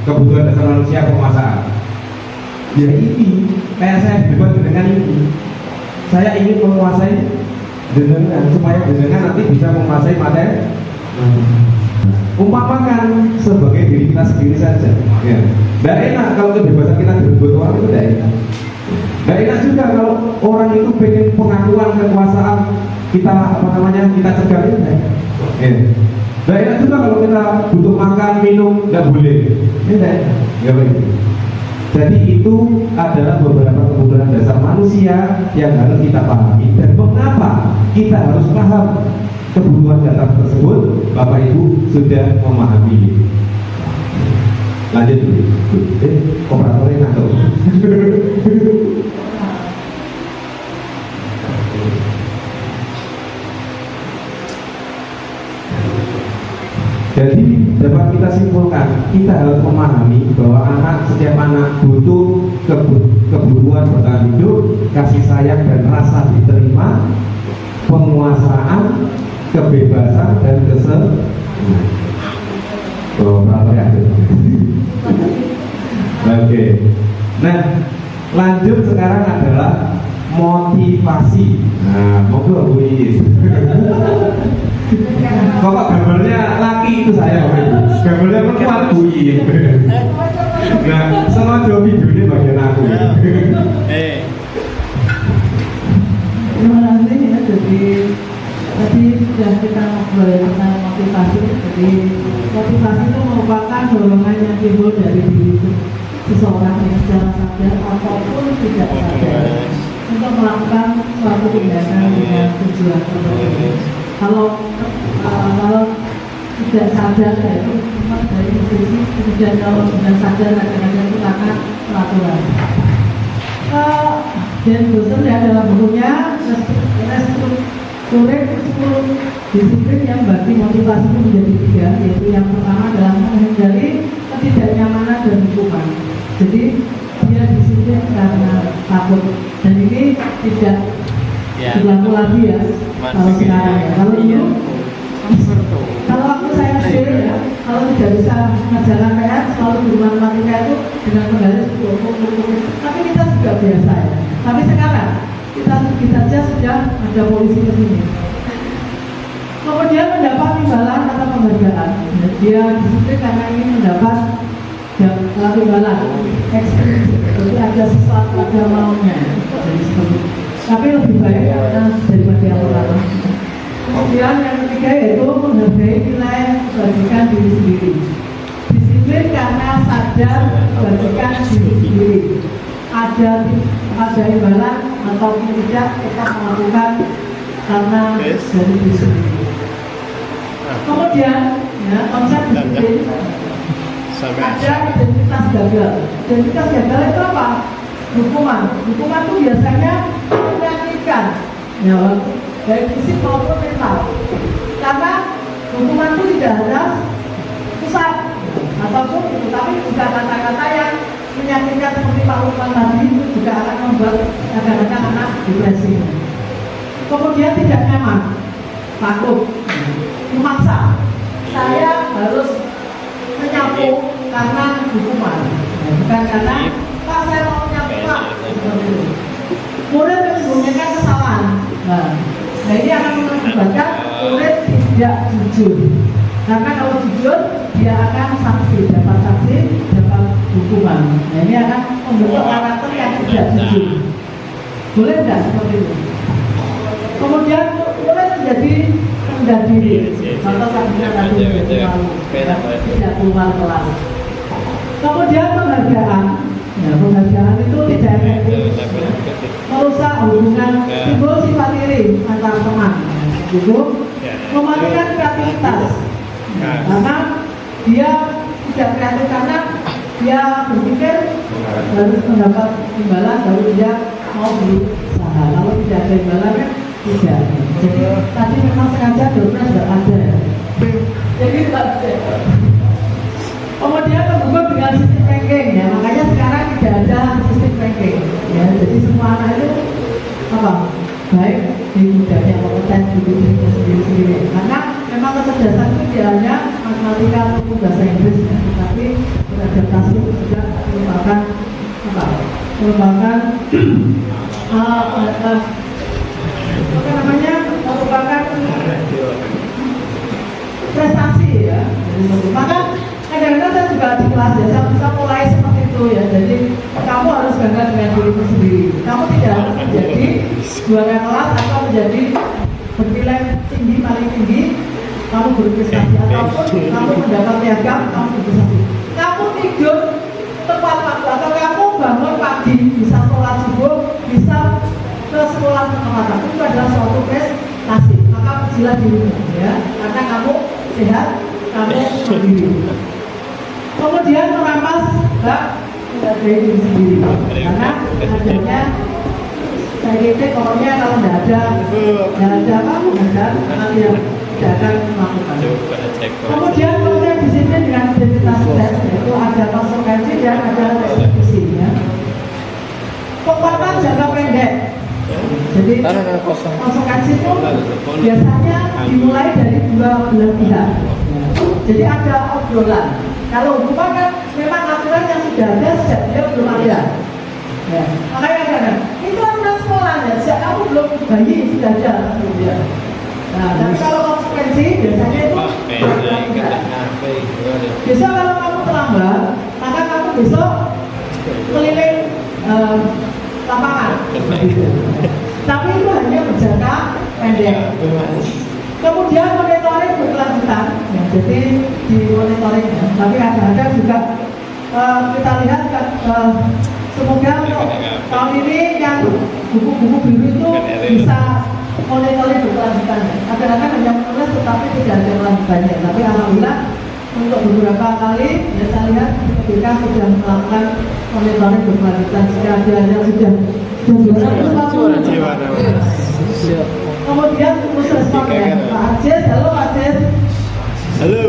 Kebutuhan dasar manusia penguasaan. Ya ini, kayak saya debat dengan ini. Saya ingin menguasai dengan supaya dengan nanti bisa menguasai materi. Umpamakan sebagai diri kita sendiri saja. Ya. Tidak enak kalau kebebasan kita direbut orang itu tidak enak. Tidak enak juga kalau orang itu pengen pengakuan kekuasaan kita kita cegah itu. Ya. Tidak enak juga kalau kita butuh makan minum tidak boleh. Ini tidak enak. Ya baik. Jadi itu adalah beberapa kebutuhan dasar manusia yang harus kita pahami. Dan mengapa kita harus paham kebutuhan dasar tersebut? Bapak Ibu sudah memahami. Lanjut dulu. Operatornya ngantuk. Jadi dapat kita simpulkan, kita harus memahami bahwa setiap anak butuh kebutuhan bertahan hidup, kasih sayang dan rasa diterima, penguasaan, kebebasan dan kesenangan. Oke. Nah, lanjut sekarang adalah motivasi. Nah, monggo Bu Iis. itu saya Bapak Ibu. Gak boleh menguakui. Nah, sama jawab videonya bagian aku. Terima kasih ya. Jadi tadi sudah kita ngobrol tentang motivasi. Jadi motivasi itu merupakan dorongan yang timbul dari diri seseorang yang secara sadar ataupun tidak sadar untuk melakukan suatu tindakan dengan tujuan tertentu. Kalau tidak sadar ya itu cuma dari sisi, kemudian kalau sudah sadar kadang-kadang itu karena peraturan. Dan dosen ya dalam bukunya restrukturir 10 disiplin yang bagi motivasi itu menjadi 3, yaitu yang pertama adalah menghindari ketidaknyamanan dan hukuman. Jadi dia disiplin karena takut, dan ini tidak berlaku lagi ya kalau sekarang ya. Kalau dulu, kalau waktu saya kecil ya, kalau tidak bisa mengerjakan PR selalu di rumah matematika itu dengan menggaris tapi kita juga biasa ya. Tapi sekarang kita saja sudah ada polisi ke sini. Kemudian mendapat imbalan atau penghargaan. Dia disiplin karena ingin mendapat imbalan ekstrim. Jadi ada sesuatu, ada maunya. Jadi seperti itu. Tapi lebih baik karena daripada yang pertama. Kemudian yang ketiga yaitu menghargai nilai kebajikan diri sendiri. Disiplin karena sadar kebajikan diri sendiri. Ada imbalan atau tidak kita melakukan karena dari diri sendiri. Kemudian ya, konsep disiplin ada identitas gagal. Identitas gagal itu apa? Hukuman itu biasanya menyakitkan ya, baik fisik maupun mental. Karena hukuman itu tidak harus pusat ataupun itu, tapi juga kata-kata yang menyakitkan seperti Pak Lukman tadi itu juga akan membuat kadang-kadang anak depresi. Kemudian tidak nyaman, takut, memaksa. Saya harus menyapu karena hukuman, bukan karena Pak saya mau menyapu Pak. Murid menyembunyikan kesalahan. Nah ini akan mengakibatkan murid tidak jujur. Karena kalau jujur dia akan dapat sanksi, dapat hukuman. Nah ini akan membentuk karakter yang tidak jujur. Boleh tidak seperti itu? Kemudian murid menjadi rendah diri. Contoh saya tadi tidak keluar kelas. Kemudian penghargaan. Ya, penghargaan itu tidak efektif, merusak hubungan, timbul sifat iri antar teman, gitu, mematikan kreativitas, karena dia tidak kreatif karena dia berpikir harus mendapat imbalan baru dia mau berusaha. Kalau tidak ada imbalan kan tidak. Jadi tadi memang sengaja dokter tidak ada. Jadi tidak ada. Kemudian terhubung dengan sistem ranking ya, makanya sekarang tidak ada sistem ranking ya. Jadi semua anak itu apa? Baik di bidangnya kompeten di bidangnya sendiri-sendiri. Karena memang kecerdasan itu tidak hanya matematika ataupun bahasa Inggris ya, tetapi beradaptasi juga merupakan apa? Merupakan merupakan prestasi ya. Maka kadang-kadang saya juga di kelas ya, saya mulai seperti itu ya. Jadi kamu harus bangga dengan dirimu sendiri. Kamu tidak harus menjadi juara kelas atau menjadi bernilai tinggi, paling tinggi. Kamu berprestasi ataupun kamu mendapat piagam, kamu berprestasi. Kamu tidur tepat waktu atau kamu bangun pagi, bisa sholat subuh, bisa ke sekolah tepat. Itu adalah suatu prestasi. Maka pujilah dirimu ya, karena kamu sehat, kamu mandiri. Kemudian merampas hak dari diri sendiri, karena adanya saya kira pokoknya kalau tidak ada kamu nanti yang tidak akan melakukan. Kemudian konsep disiplin dengan identitas tes, yaitu ada konsekuensi dan ada restitusi ya. Penguatan jangka pendek. Jadi konsekuensi itu biasanya dimulai dari dua belah pihak. Jadi ada obrolan. Kalau hukuman kan memang aturan yang sudah ada sejak dia belum ada. Ya. Makanya kan itu aturan sekolah ya. Sejak kamu belum bayi sudah ada. Ya. Nah, tapi kalau konsekuensi biasanya itu Besok kalau kamu terlambat, maka kamu besok keliling lapangan. Tapi itu hanya berjangka pendek. Kemudian monitoring berkelanjutan, ya, jadi di monitoring. Tapi kadang-kadang juga kita lihat semoga untuk tahun ini yang buku-buku biru itu bisa monitoring berkelanjutan. Kadang-kadang hanya menulis tetapi tidak ada kelanjutannya. Tapi alhamdulillah untuk beberapa kali ya saya lihat BPK sudah melakukan monitoring berkelanjutan. Jika ada yang sudah juara. Kemudian terus respon ya Pak Ajis, halo Pak Ajis. Halo.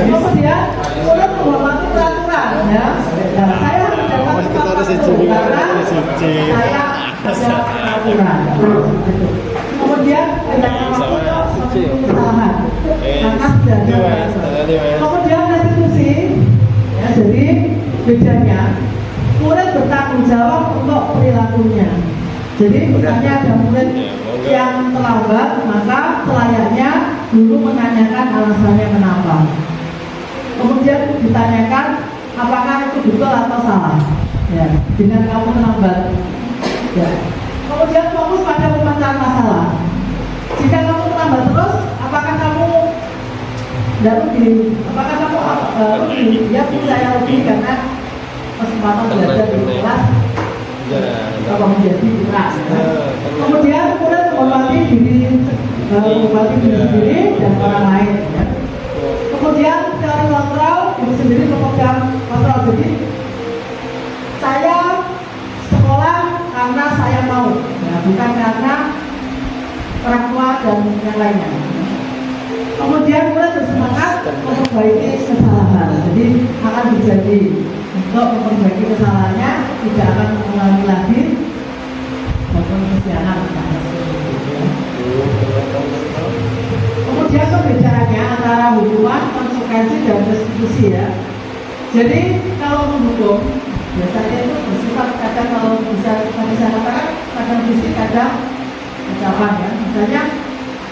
Kemudian turut menghormati peraturan ya. Nah, saya mendapat karena saya ada peraturan. Kemudian tindakan waktu kesalahan. Maka sudah ada. Kemudian restitusi. Ya, jadi bedanya murid bertanggung jawab untuk perilakunya. Jadi misalnya ada murid yang terlambat, maka selayaknya guru menanyakan alasannya kenapa. Kemudian ditanyakan apakah itu betul atau salah. Ya, dengan kamu terlambat. Ya. Kemudian fokus pada pemecahan masalah. Jika kamu terlambat terus, apakah kamu tidak rugi? Apakah kamu rugi? Ya, saya rugi karena kesempatan belajar di kelas apa menjadi keras. Kemudian murid menghormati diri sendiri dan orang lain. Ya. Kemudian teori kontrol diri sendiri memegang kontrol. Jadi saya sekolah karena saya mau, ya, bukan karena orang tua dan yang lainnya. Kemudian murid bersemangat memperbaiki kesalahan. Jadi akan menjadi untuk memperbaiki kesalahannya, tidak akan mengulangi lagi maupun kesianan. Kemudian perbedaannya antara hukuman, konsekuensi dan restitusi ya. Jadi kalau menghukum biasanya itu bersifat kadang kalau bisa katakan kadang fisik kadang ucapan ya. Misalnya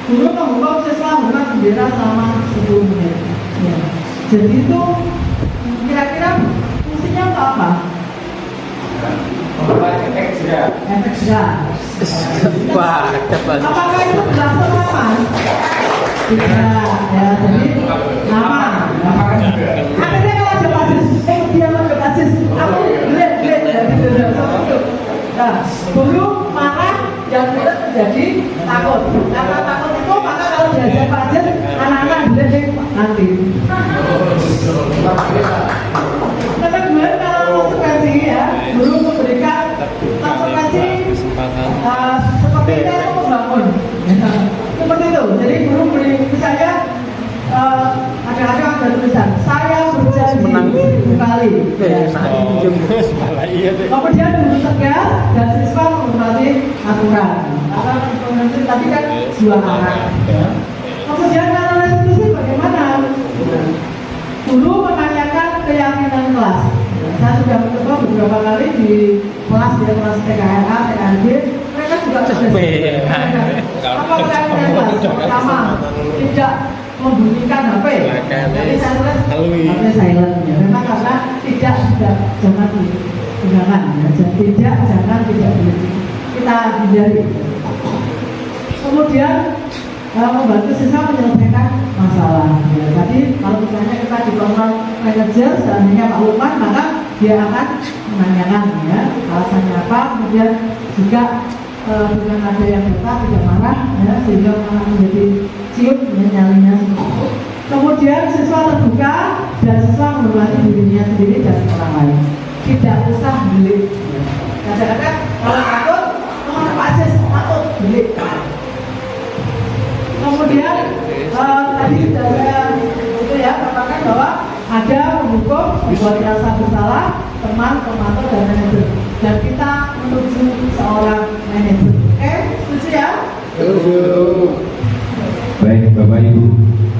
guru menghukum siswa mengenang bendera selama 10 menit. Ya. Jadi itu kira-kira fungsinya untuk apa? Efek jerah. Efek jerah. Wah, Apakah itu berlangsung lama? Tidak, ya jadi lama. Akhirnya kalau ada basis, dia ada basis, aku lihat ya gitu. Nah, guru marah yang murid menjadi takut. Karena takut itu maka kalau diajar basis, anak-anak dilihat nanti. Kedua kalau konsekuensi ya, guru memberikan konsekuensi seperti itu membangun. Seperti itu. Jadi guru beri misalnya ada tulisan saya berjanji 1000 kali. Kemudian guru tegas dan siswa menghormati aturan. Karena tadi kan 2 arah. Kemudian kalau restitusi bagaimana? Guru menanyakan keyakinan kelas. Saya sudah mencoba beberapa kali di kelas TKNA, TKNB, mereka juga apa keyakinan kelas? Pertama, tidak membunyikan HP. Jadi saya tulis HP silent. Ya. Memang karena tidak jangan digunakan. Ya. Tidak kita hindari. Kemudian membantu siswa menyelesaikan masalah. Ya, tadi kalau misalnya kita di kontrol manajer, seandainya Pak Lukman, maka dia akan menanyakan ya alasannya apa, kemudian juga dengan ada yang betah tidak marah, ya, sehingga malah menjadi ciut nyalinya. Kemudian siswa terbuka dan siswa menghormati dirinya sendiri dan orang lain. Tidak usah belit. Ya. Kadang-kadang kalau takut, Pak Sis takut belit. Kemudian tadi sudah saya itu ya katakan bahwa ada menghukum, membuat rasa bersalah teman, pemantau dan manajer, dan kita menuju seorang manajer. Oke, setuju ya? Baik Bapak Ibu,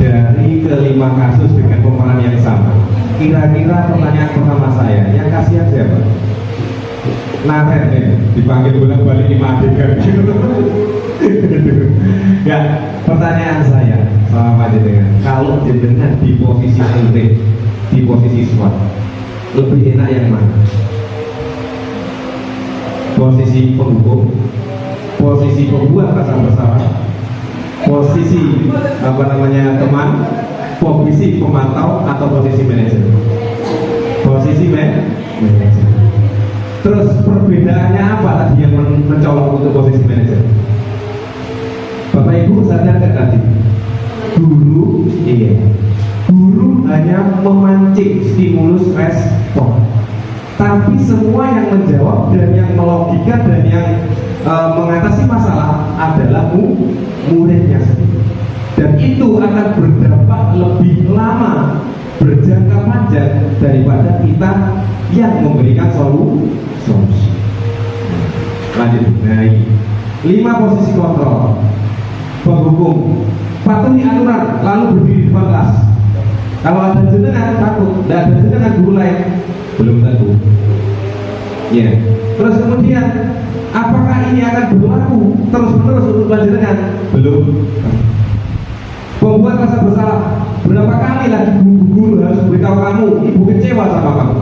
dari kelima kasus dengan pemeran yang sama, kira-kira pertanyaan pertama saya, yang kasihan siapa? Naret ya, dipanggil bolak-balik 5 adegan. Ya, pertanyaan saya, sama panjenengan. Kalau jenengan di posisi entry, di posisi SWAT, lebih enak yang mana? Posisi penghukum, posisi pembuat rasa bersalah, posisi teman, posisi pemantau, atau posisi manajer? Posisi manajer. Terus perbedaannya apa tadi yang mencolok untuk posisi manajer? Bapak Ibu sadar nggak tadi? Guru, guru hanya memancing stimulus respon, tapi semua yang menjawab dan yang melogika dan yang mengatasi masalah adalah muridnya sendiri. Dan itu akan berdampak lebih lama, berjangka panjang daripada kita yang memberikan solusi. Lanjut. Nah, ini 5 posisi kontrol. Penghukum, patuhi aturan lalu berdiri di depan kelas. Kalau ada jenengan takut, tidak ada jenengan guru lain, belum tentu. Ya. Terus kemudian, apakah ini akan berlaku terus-menerus untuk panjenengan? Belum. Pembuat rasa bersalah, berapa kali lagi guru harus beritahu kamu, ibu kecewa sama kamu.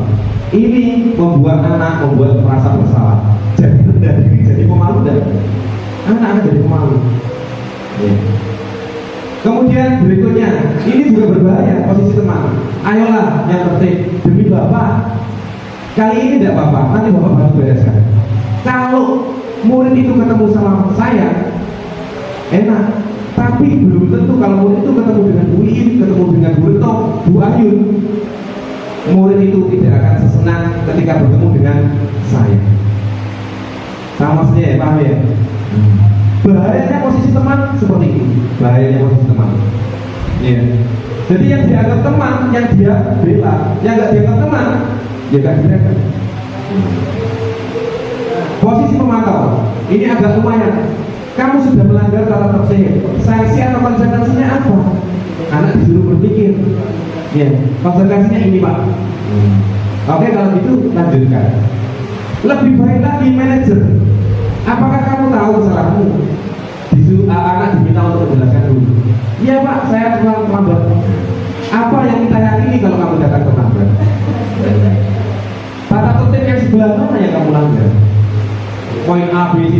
Ini membuat anak membuat merasa bersalah. Jadi rendah diri, jadi pemalu dan anak jadi pemalu. Ya. Kemudian berikutnya, ini juga berbahaya posisi teman. Ayolah yang penting demi bapak. Kali ini tidak bapak, nanti bapak harus bereskan. Kalau murid itu ketemu sama saya, enak. Tapi belum tentu kalau murid itu ketemu dengan Bu Iin, ketemu dengan Bu Retno, Bu Ayun, murid itu tidak akan sesenang ketika bertemu dengan saya. Sama saja ya, paham ya? Bahayanya posisi teman seperti itu. Bahayanya posisi teman. Ya. Jadi yang dianggap teman, yang dia bela, yang nggak dianggap teman, ya nggak direka. Posisi pemantau, ini agak lumayan. Kamu sudah melanggar tata tertib. Sanksi atau konsekuensinya apa? Anak disuruh berpikir. Ya, konsekuensinya ini Pak. Oke, kalau gitu lanjutkan. Lebih baik lagi manajer. Apakah kamu tahu kesalahanmu? Anak diminta untuk menjelaskan dulu. Iya Pak, saya terlambat. Apa yang kita yakini kalau kamu datang terlambat? Tata tertib yang sebelah mana yang kamu langgar? Poin A, B, C.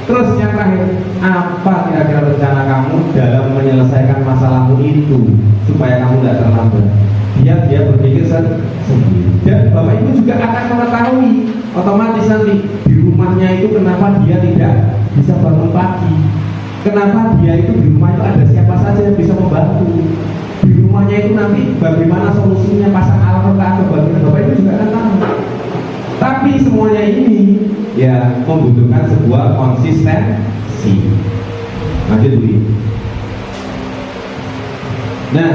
Terus yang terakhir, apa kira-kira rencana kamu dalam menyelesaikan masalahmu itu supaya kamu tidak terlambat? Dia berpikir sendiri. Dan Bapak Ibu juga akan mengetahui otomatis nanti di rumahnya itu kenapa dia tidak bisa bangun pagi, kenapa dia itu di rumah itu ada siapa saja yang bisa membantu. Di rumahnya itu nanti bagaimana solusinya, pasang alarm atau bagaimana, Bapak Ibu juga akan tahu. Tapi semuanya ini ya membutuhkan sebuah konsistensi. Lanjut dulu. Nah,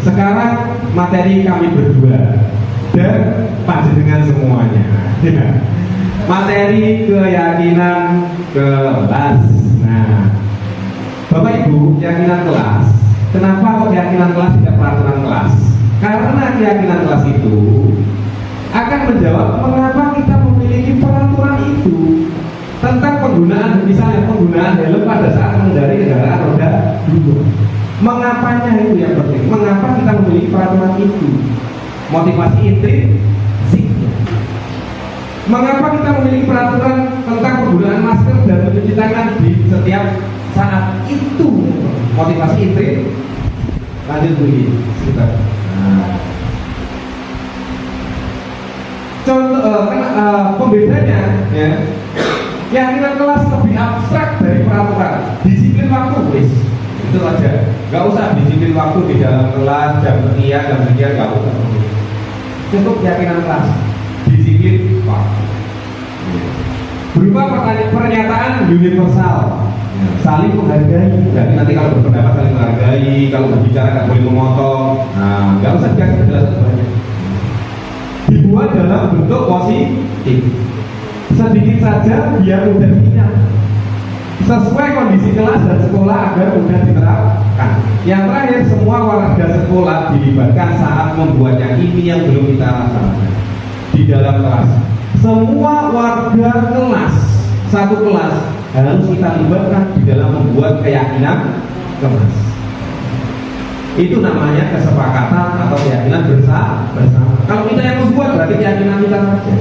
sekarang materi kami berdua dan panjenengan semuanya. Materi keyakinan kelas. Nah, Bapak Ibu, keyakinan kelas. Kenapa kok keyakinan kelas tidak peraturan kelas? Karena keyakinan kelas itu akan menjawab mengapa kita memiliki peraturan itu tentang penggunaan, misalnya penggunaan helm pada saat mengendarai kendaraan roda 2. Mengapanya itu yang penting? Mengapa kita memiliki peraturan itu? Motivasi intrinsik. Mengapa kita memiliki peraturan tentang penggunaan masker dan mencuci tangan di setiap saat itu? Motivasi intrinsik. Lanjut dulu, sebentar. Contoh pembedanya ya, keyakinan kelas lebih abstrak dari peraturan. Disiplin waktu, wis itu aja, nggak usah disiplin waktu di dalam kelas jam sekian nggak usah. Cukup keyakinan kelas, disiplin waktu. Berupa pernyataan universal, saling menghargai. Berarti nanti kalau berpendapat saling menghargai, kalau berbicara nggak boleh memotong. Nah, nggak usah dikasih penjelasan banyak. Dibuat dalam bentuk positif, sedikit saja biar mudah diingat, sesuai kondisi kelas dan sekolah agar mudah diterapkan. Yang terakhir, semua warga sekolah dilibatkan saat membuatnya. Ini yang belum kita laksanakan di dalam kelas. Semua warga kelas, satu kelas harus kita libatkan di dalam membuat keyakinan kelas. Itu namanya kesepakatan atau keyakinan bersama. Kalau kita yang membuat berarti keyakinan kita saja.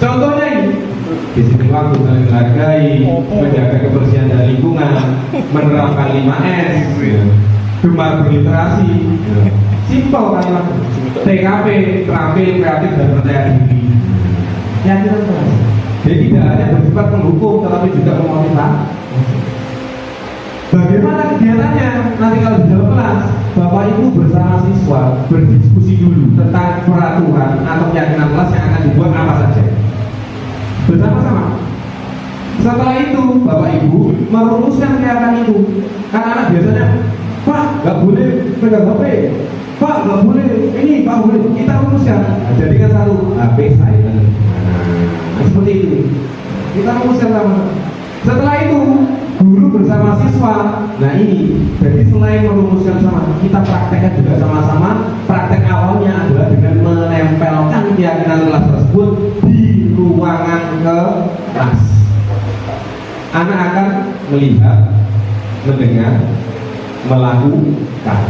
Contohnya ini, disiplin waktu, saling menghargai, menjaga kebersihan dan lingkungan, menerapkan 5S, gemar berliterasi, simpel kalimat. TKP, terampil, kreatif dan percaya diri. Keyakinan keras. Jadi tidak hanya bersifat mendukung, tetapi juga memotivasi. Bagaimana kegiatannya? Nanti kalau di dalam kelas, Bapak Ibu bersama siswa berdiskusi dulu tentang peraturan atau keyakinan kelas yang akan dibuat apa saja. Bersama-sama. Setelah itu, Bapak Ibu merumuskan kegiatan itu. Karena anak biasanya, Pak, nggak boleh pegang HP. Pak, nggak boleh ini, Pak, boleh. Kita rumuskan. Nah, jadikan satu HP silent. Nah, seperti itu. Kita rumuskan sama. Setelah itu, guru bersama siswa. Nah ini, jadi selain merumuskan sama, kita praktekkan juga sama-sama. Praktek awalnya adalah dengan menempelkan keyakinan kelas tersebut di ruangan kelas. Anak akan melihat, mendengar, melakukan.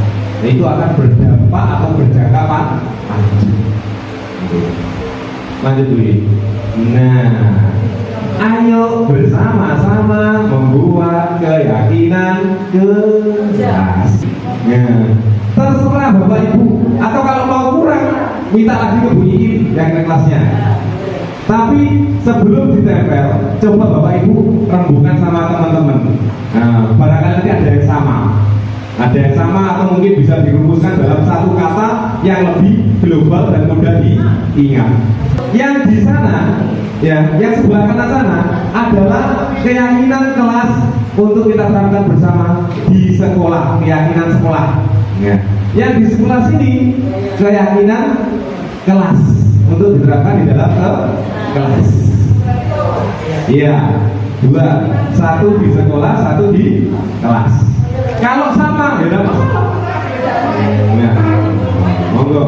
Nah, itu akan berdampak atau berjangka panjang. Lanjut dulu. Nah, ayo bersama-sama membuat keyakinan kelas. Nah, terserah Bapak Ibu. Atau kalau mau kurang, minta lagi ke Bu Iin yang kelasnya. Tapi sebelum ditempel, coba Bapak Ibu rembukan sama teman-teman. Nah, barangkali nanti ada yang sama. Ada yang sama atau mungkin bisa dirumuskan dalam satu kata yang lebih global dan mudah diingat. Yang di sana, ya, yang sebelah kanan sana adalah keyakinan kelas untuk kita terapkan bersama di sekolah, keyakinan sekolah. Ya. Yang di sebelah sini keyakinan kelas untuk diterapkan di dalam kelas. Iya, dua, satu di sekolah, satu di kelas. Kalau sama, ya tidak masalah. Nah, monggo.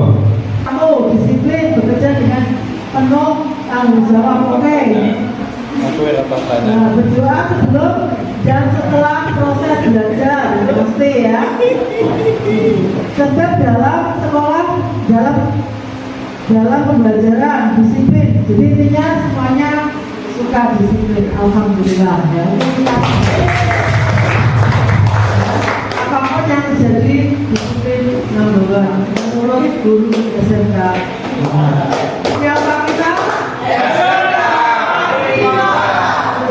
Kamu disiplin bekerja dengan penuh tanggung jawab. Oke. Nah, berdoa sebelum dan setelah proses belajar, mesti ya. Tetap dalam sekolah, dalam pembelajaran, disiplin. Jadi intinya semuanya suka disiplin. Alhamdulillah ya. Apapun yang terjadi, disiplin nomor 1 menurut guru SMK. Siapa kita?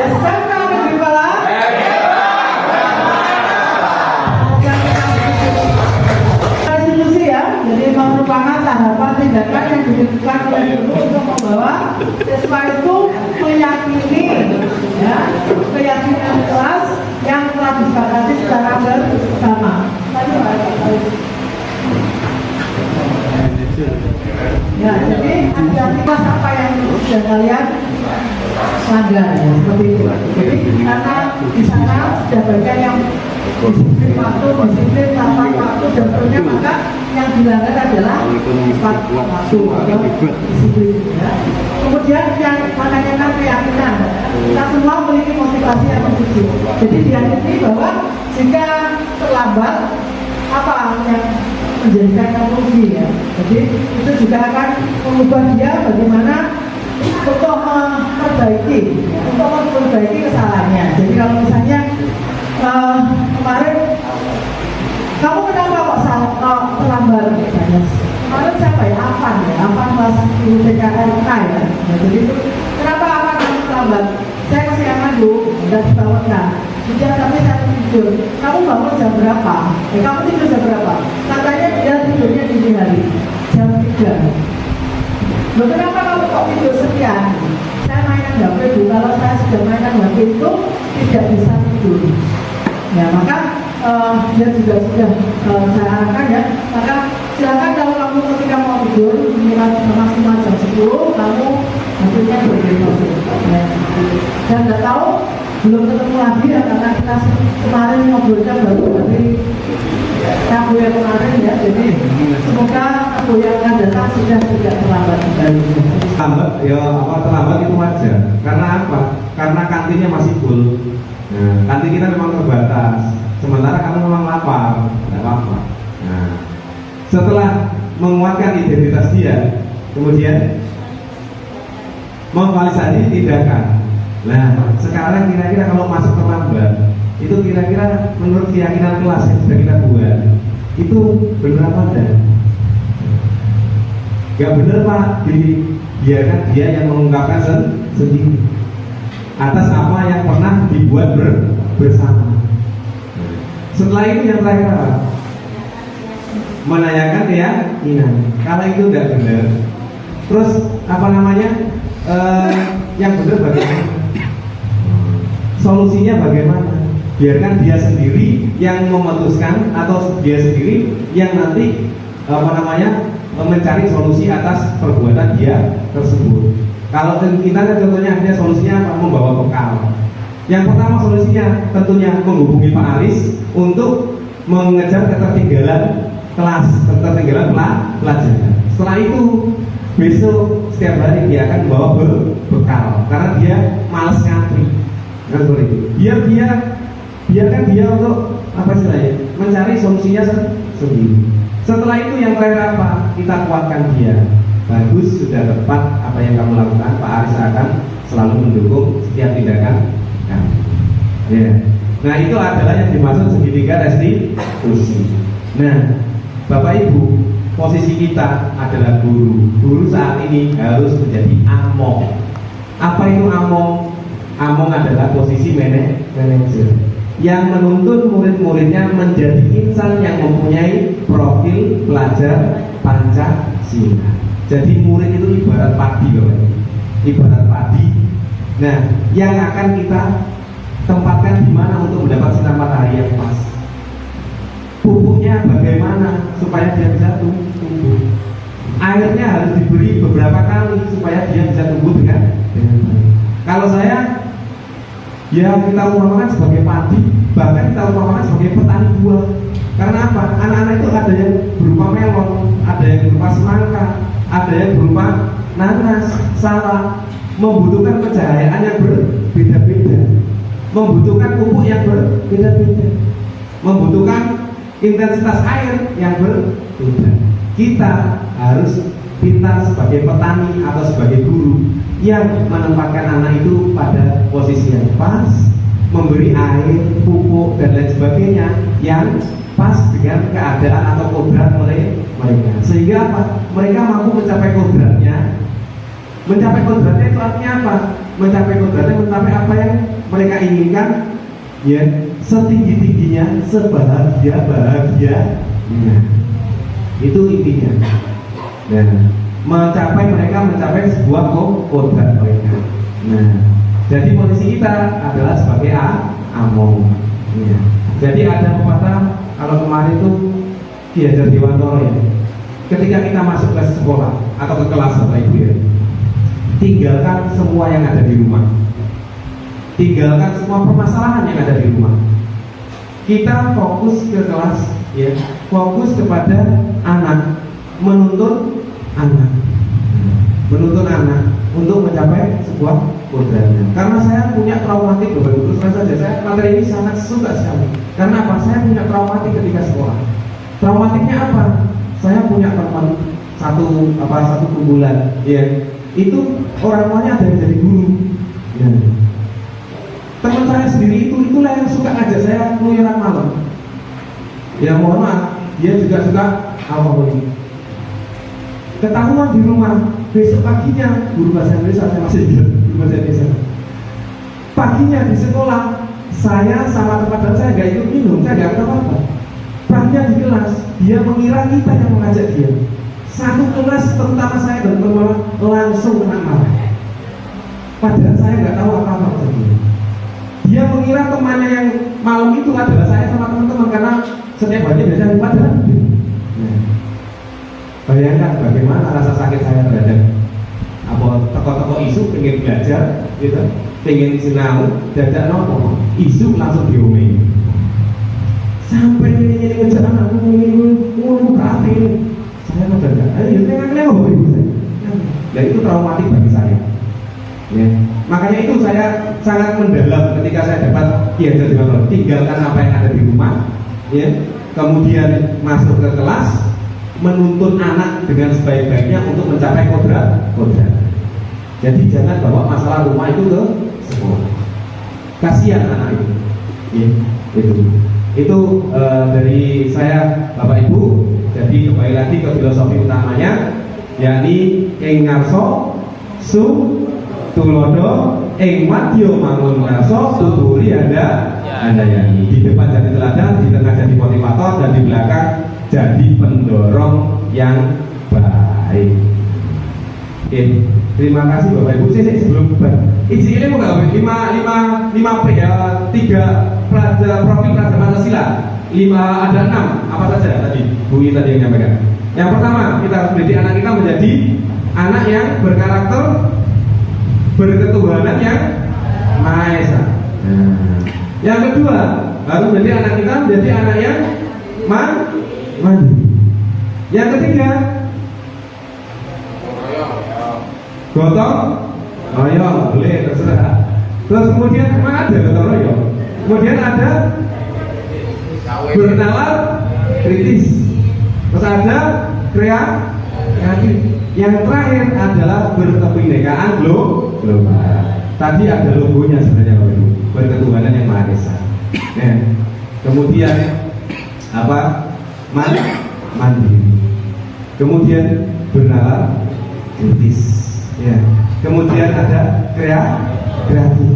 SMK Negeri Malang. Resolusi ya, jadi merupakan tahapan tindakan yang dilakukan oleh guru untuk membawa siswa itu meyakini ya, keyakinan kelas yang telah disepakati secara bersama. Ya, jadi hati-hati apa yang sudah kalian langgar ya, seperti itu. Jadi karena di sana sudah banyak yang disiplin waktu, disiplin tanpa waktu dan seterusnya, maka yang dilanggar adalah sifat waktu atau disiplin. Ya. Kemudian yang menanyakan keyakinan, kita semua memiliki motivasi yang positif. Jadi diyakini bahwa jika terlambat apa yang menjadikan rugi ya. Jadi itu juga akan mengubah dia bagaimana untuk memperbaiki kesalahannya. Jadi kalau misalnya kemarin kamu kenapa kok terlambat misalnya? Kemarin siapa ya? Afan kelas TKRK ya. Nah, jadi itu kenapa Afan kamu terlambat? Saya kesiangan Bu, udah dibangunkan. Sudah tapi saya tidur. Kamu bangun jam berapa? Kamu tidur jam berapa? Katanya dia tidurnya dini hari jam 3. Loh, kenapa kamu kok tidur sekian? Saya mainan HP Bu. Kalau saya sudah mainan HP itu tidak bisa tidur. Ya maka dia juga sudah saya arahkan ya. Maka silakan kalau kamu ketika mau tidur maksimal jam 10 kamu hasilnya berdiri. Ya. Dan nggak tahu belum ketemu lagi ya karena kita kemarin ngobrolnya baru dari Rabu yang kemarin ya. Jadi semoga Rabu yang akan datang sudah tidak terlambat kembali. Terlambat ya, apa terlambat itu wajar. Karena apa? Karena kantinnya masih full. Nah, kantin kita memang terbatas. sementara kamu memang lapar, tidak apa-apa. Nah, setelah menguatkan identitas dia, kemudian memvalidasi tindakan. Nah, sekarang kira-kira kalau masuk terlambat, itu kira-kira menurut keyakinan kelas yang sudah kita buat, itu benar apa enggak? Gak benar Pak, dibiarkan dia yang mengungkapkan sendiri atas apa yang pernah dibuat bersama. Setelah itu yang terakhir apa? Menanyakan keyakinan. Kalau itu tidak benar, terus apa namanya? Yang benar bagaimana? Solusinya bagaimana? Biarkan dia sendiri yang memutuskan atau dia sendiri yang nanti apa namanya mencari solusi atas perbuatan dia tersebut. Kalau kita kan contohnya hanya solusinya apa? Membawa bekal. Yang pertama solusinya tentunya menghubungi Pak Aris untuk mengejar ketertinggalan kelas, ketertinggalan pelajaran. Setelah itu besok setiap hari dia akan membawa bekal karena dia malas ngantri. Biarkan dia untuk apa istilahnya mencari solusinya sendiri. Setelah itu yang terakhir apa? Kita kuatkan dia. Bagus, sudah tepat apa yang kamu lakukan. Pak Aris akan selalu mendukung setiap tindakan kamu. Ya. Nah itu adalah yang dimaksud segitiga restitusi. Nah Bapak Ibu, posisi kita adalah guru. Guru saat ini harus menjadi among. Apa itu among? Among adalah posisi manajer yang menuntun murid-muridnya menjadi insan yang mempunyai profil pelajar Pancasila. Jadi murid itu ibarat padi loh, ibarat padi. Nah, yang akan kita tempatkan di mana untuk mendapat sinar matahari yang pas. Pupuknya bagaimana supaya dia bisa tumbuh. Airnya harus diberi beberapa kali supaya dia bisa tumbuh dengan baik. Kalau saya, ya kita umpamakan sebagai padi, bahkan kita umpamakan sebagai petani buah. Karena apa? Anak-anak itu ada yang berupa melon, ada yang berupa semangka, ada yang berupa nanas, salak, membutuhkan pencahayaan yang berbeda-beda, membutuhkan pupuk yang berbeda-beda, membutuhkan intensitas air yang berbeda. Kita harus pintar sebagai petani atau sebagai guru yang menempatkan anak itu pada posisi yang pas, memberi air, pupuk dan lain sebagainya yang pas dengan keadaan atau kodrat mereka, sehingga apa? Mereka mampu mencapai kodratnya. Mencapai kodratnya itu artinya apa? Mencapai kodratnya, mencapai apa yang mereka inginkan, ya, setinggi-tingginya, sebahagia-bahagianya. Itu intinya. Nah, mereka mencapai sebuah kodrat mereka. Nah, jadi posisi kita adalah sebagai among. Ya. Jadi ada pepatah kalau kemarin itu Ki Hajar Dewantoro ya. Ketika kita masuk ke sekolah atau ke kelas Bapak Ibu ya, tinggalkan semua yang ada di rumah. Tinggalkan semua permasalahan yang ada di rumah. Kita fokus ke kelas ya, fokus kepada anak, menuntun anak untuk mencapai sebuah kodratnya. Karena saya punya traumatik Bapak Ibu, terus terang saja saya materi ini sangat suka sekali. Karena apa? Saya punya traumatik ketika sekolah. Traumatiknya apa? Saya punya teman satu kumpulan, ya. Itu orang tuanya ada yang jadi guru. Ya. Teman saya sendiri itulah yang suka ngajak saya keluyuran malam. Ya mohon maaf, dia juga suka alkohol. Ketahuan di rumah, besok paginya guru bahasa Indonesia, saya masih ingat guru bahasa Indonesia. Paginya di sekolah, saya sama teman saya nggak ikut minum, saya nggak apa-apa. Paginya di kelas, dia mengira kita yang mengajak dia. Satu kelas, terutama saya dan teman langsung kena marah. Padahal saya nggak tahu apa-apa tentang dia mengira temannya yang malam itu adalah saya sama teman-teman karena setiap hari biasanya padahal. Bayangkan bagaimana rasa sakit saya terhadap apa toko-toko isu pengen belajar, gitu, pengen sinau, dadak nopo isu langsung diomongin. Sampai ini ngejar anakku ngomong berarti saya mau dadak. Ayo kita ngelem Bapak Ibu saya. Dan itu traumatik bagi saya. Ya. Makanya itu saya sangat mendalam ketika saya dapat Ki Hajar Dewantara, tinggalkan apa yang ada di rumah, ya. Kemudian masuk ke kelas, menuntun anak dengan sebaik-baiknya untuk mencapai kodrat. Jadi jangan bawa masalah rumah itu ke sekolah. Kasihan anak itu. Ya, itu dari saya Bapak Ibu. Jadi kembali lagi ke filosofi utamanya, yakni ing ngarso su tulodo ing madya mangun ngarso tuturi anda yani. Di depan jadi teladan, di tengah jadi motivator, dan di belakang jadi pendorong yang baik. Oke, terima kasih Bapak Ibu. Saya sebelum izin ini mau nggak? 5 tiga profil pelajar Pancasila. 5 ada 6 apa saja tadi Bu I tadi yang nyampaikan. Yang pertama, kita harus mendidik anak kita menjadi anak yang berkarakter berketuhanan yang Maha Esa. Yang kedua, harus mendidik anak kita menjadi anak yang mandiri. Yang ketiga, gotong royong, boleh terserah. Terus kemudian mana ada gotong royong? Kemudian ada bernalar kritis. Terus ada kreatif. Yang terakhir adalah berkebinekaan global. Tadi ada logonya sebenarnya Bapak Ibu, berketuhanan yang Maha Esa. Nah, kemudian apa? Mandiri. Kemudian bernalar kritis. Ya. Kemudian ada kreatif.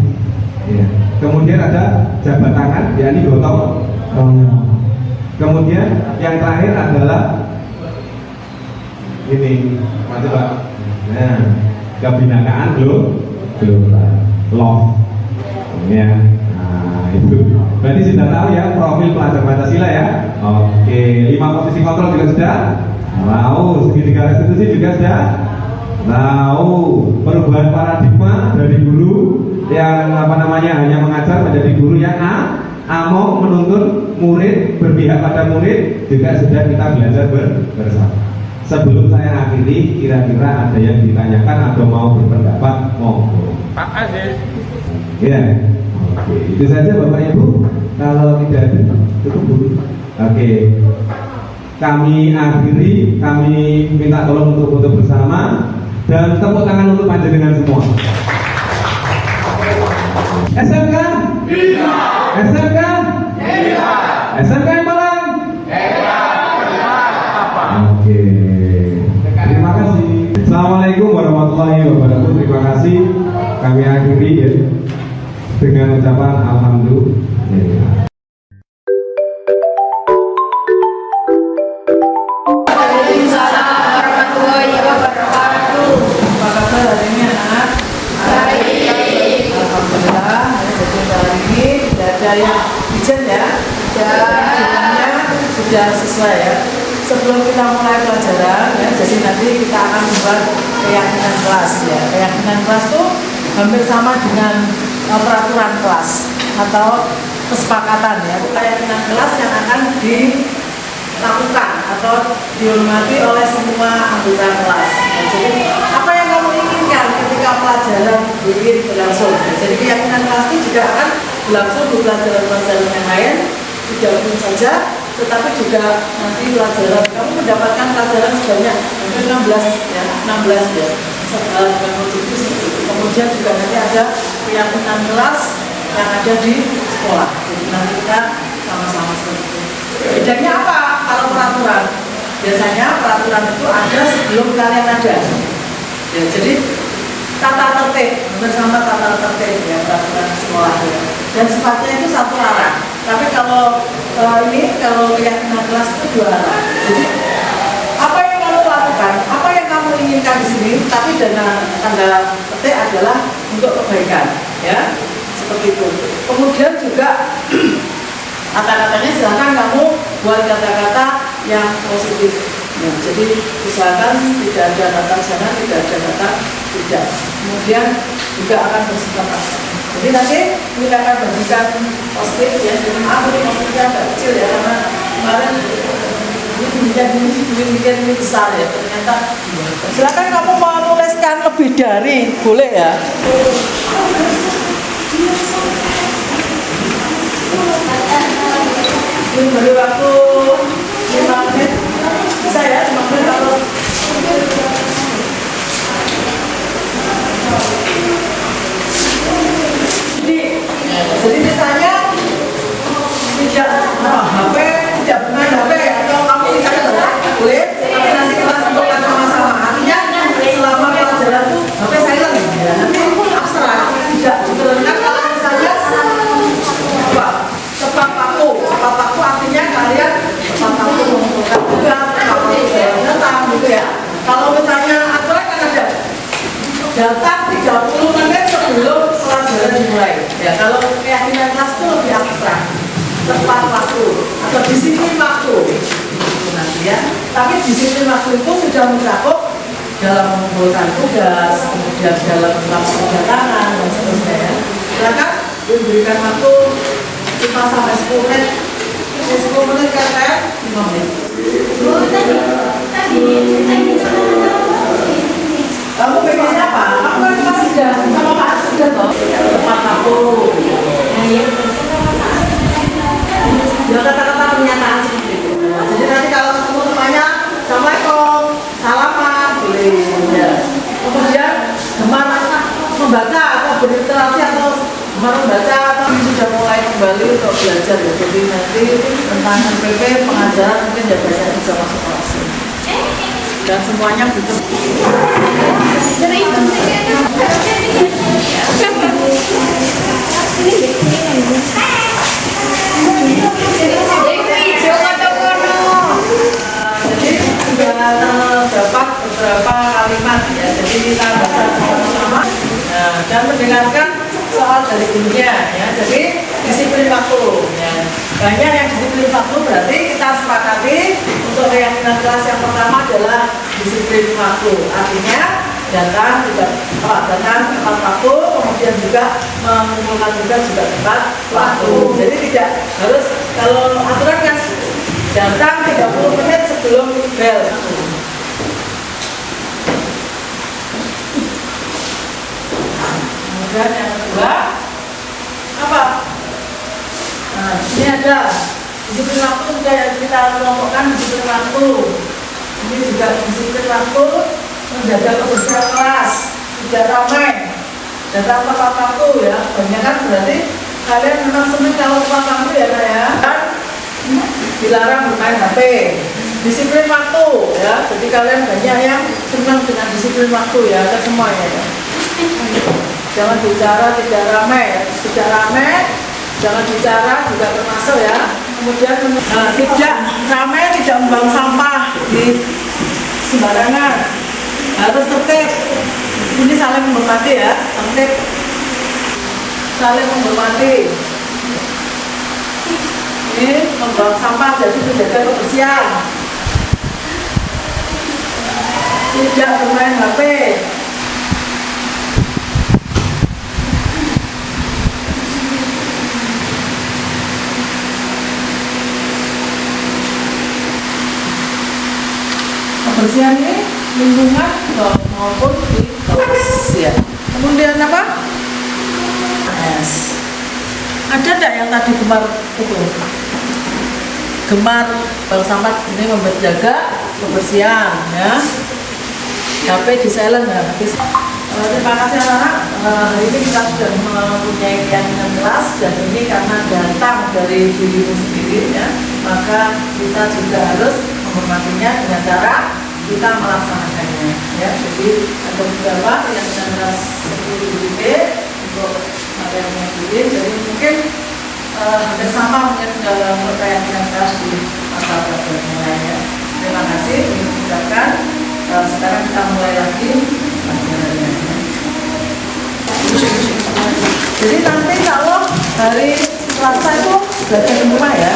Ya. Kemudian ada jabat tangan, yakni gotong royong. Kemudian yang terakhir adalah ini, coba. Nah, kebinakaan global, love. Ya. Nah, itu. Berarti sudah tahu ya profil pelajar Pancasila ya. Oke, 5 posisi kontrol juga sudah. Wow, segitiga restitusi juga sudah. Tahu perubahan paradigma dari guru yang hanya mengajar menjadi guru yang among menuntun murid, berpihak pada murid, juga sudah kita belajar bersama. Sebelum saya akhiri, kira-kira ada yang ditanyakan atau mau berpendapat? Monggo. Pak Aziz. Ya, oke, itu saja Bapak Ibu. Kalau tidak ada, cukup dulu. Oke, kami akhiri, kami minta tolong untuk foto bersama dan tepuk tangan untuk panjenengan semua. SMK? Bisa. SMK? Bisa. SMK yang Malang? Oke. Terima kasih. Assalamualaikum warahmatullahi wabarakatuh. Terima kasih. Kami akhiri ya dengan ucapan alhamdulillah. Yang bijen ya, dan sudah sesuai ya. Sebelum kita mulai pelajaran ya, jadi nanti kita akan membuat keyakinan kelas ya. Keyakinan kelas itu hampir sama dengan peraturan kelas atau kesepakatan ya. Keyakinan kelas yang akan dilakukan atau dihormati oleh semua anggota kelas. Ya, jadi apa yang kamu inginkan ketika pelajaran berlangsung. Ya, jadi keyakinan kelas ini juga akan berlangsung di pelajaran-pelajaran yang lain, tidak pun saja, tetapi juga nanti pelajaran kamu mendapatkan pelajaran sebanyak 16 ya, 16 ya. Kemudian juga nanti ada keyakinan kelas yang ada di sekolah. Jadi nanti kita sama-sama seperti itu. Bedanya apa kalau peraturan? Biasanya peraturan itu ada sebelum kalian ada. Ya, jadi tata tertib bersama tata tertib ya, peraturan sekolah ya. Dan sifatnya itu satu arah. Tapi kalau kalau keyakinan kelas itu dua arah. Jadi apa yang kamu lakukan, apa yang kamu inginkan di sini, tapi tanda petik adalah untuk kebaikan, ya seperti itu. Kemudian juga kata-katanya silakan kamu buat kata-kata yang positif. Ya, jadi usahakan tidak ada kata sana, tidak ada kata tidak. Kemudian juga akan bersifat aktif. Jadi nanti kita akan bagikan positif ya. Jadi maaf ini positifnya agak kecil ya, karena kemarin demikian ini besar ya ternyata. Silakan kamu mau nuliskan lebih dari, boleh ya. Ini beri waktu 5 menit. Bisa ya 5 menit kalau jadi misalnya tidak HP, tidak bermain HP atau kamu misalnya boleh, tapi nanti kita sebutkan sama-sama. Artinya selama pelajaran itu HP silent ya. Nanti abstrak tidak diterangkan kalau misalnya apa? Tepat waktu artinya kalian tepat waktu mengumpulkan tugas, tepat waktu datang gitu ya. Kalau misalnya aturan kan ada datang 30 menit sebelum pelajaran dimulai. Ya, kalau keyakinan kelas itu lebih abstrak, tepat waktu atau disiplin waktu itu nanti ya. Tapi disiplin waktu itu sudah mencakup dalam mengumpulkan tugas, kemudian dalam melakukan kedatangan dan seterusnya ya. Silakan diberikan waktu 5 sampai 10 menit. 10 menit kan 5 menit. Kamu pengen apa? Kamu kan sudah sama Pak sudah toh? Tepat waktu. Ya kata-kata pernyataan seperti itu. Jadi nanti kalau ketemu temannya, assalamualaikum, salaman, boleh. Ya. Kemudian gemar membaca atau berliterasi atau gemar membaca atau sudah mulai kembali untuk belajar ya. Jadi nanti tentang MPP pengajaran mungkin ya banyak bisa masuk kelas. Dan semuanya butuh. Jadi sudah terdapat beberapa kalimat ya. Jadi kita baca bersama-sama dan mendengarkan soal dari dunia ya. Jadi disiplin waktu ya. Banyak yang disiplin waktu berarti kita sepakati untuk keyakinan kelas yang pertama adalah disiplin waktu. Artinya datang tepat waktu, kemudian juga mengumpulkan tugas juga tepat waktu. Jadi tidak harus, kalau aturan kan datang 30 menit sebelum bel. Kemudian yang kedua apa? Nah, ini ada disiplin waktu juga yang kita kelompokkan disiplin waktu. Ini juga disiplin waktu, menjaga kebersihan kelas, tidak ramai, datang tepat waktu ya. Banyak kan berarti kalian memang senang kalau tepat waktu ya Kak ya. Dan dilarang bermain HP. Disiplin waktu ya. Jadi kalian banyak yang senang dengan disiplin waktu ya, ke semuanya ya. Jangan bicara tidak ramai, tidak ramai. Jangan bicara juga termasuk ya. Kemudian tidak ramai, tidak membuang sampah di sembarangan. Harus tertib. Ini saling menghormati ya, tertib. Saling menghormati. Ini membuang sampah jadi menjaga kebersihan. Tidak bermain HP. Kebersihan ini lingkungan maupun di kelas ya. Kemudian apa? Yes. Ada tidak yang tadi gemar itu? Gemar bang sampah ini menjaga kebersihan ya. HP di silent ya. Terima kasih anak-anak. Hari ini kita sudah mempunyai keyakinan kelas dan ini karena datang dari dirimu sendiri ya. Maka kita juga harus menghormatinya dengan cara kita melaksanakannya ya. Jadi ada beberapa yang kelas 10 untuk materinya diri. Jadi mungkin hampir sama mungkin dalam keyakinan kelas di masa pelajaran lainnya. Terima kasih. Mengucapkan sekarang kita mulai lagi pelajarannya. Jadi nanti kalau hari Selasa itu belajar di rumah ya.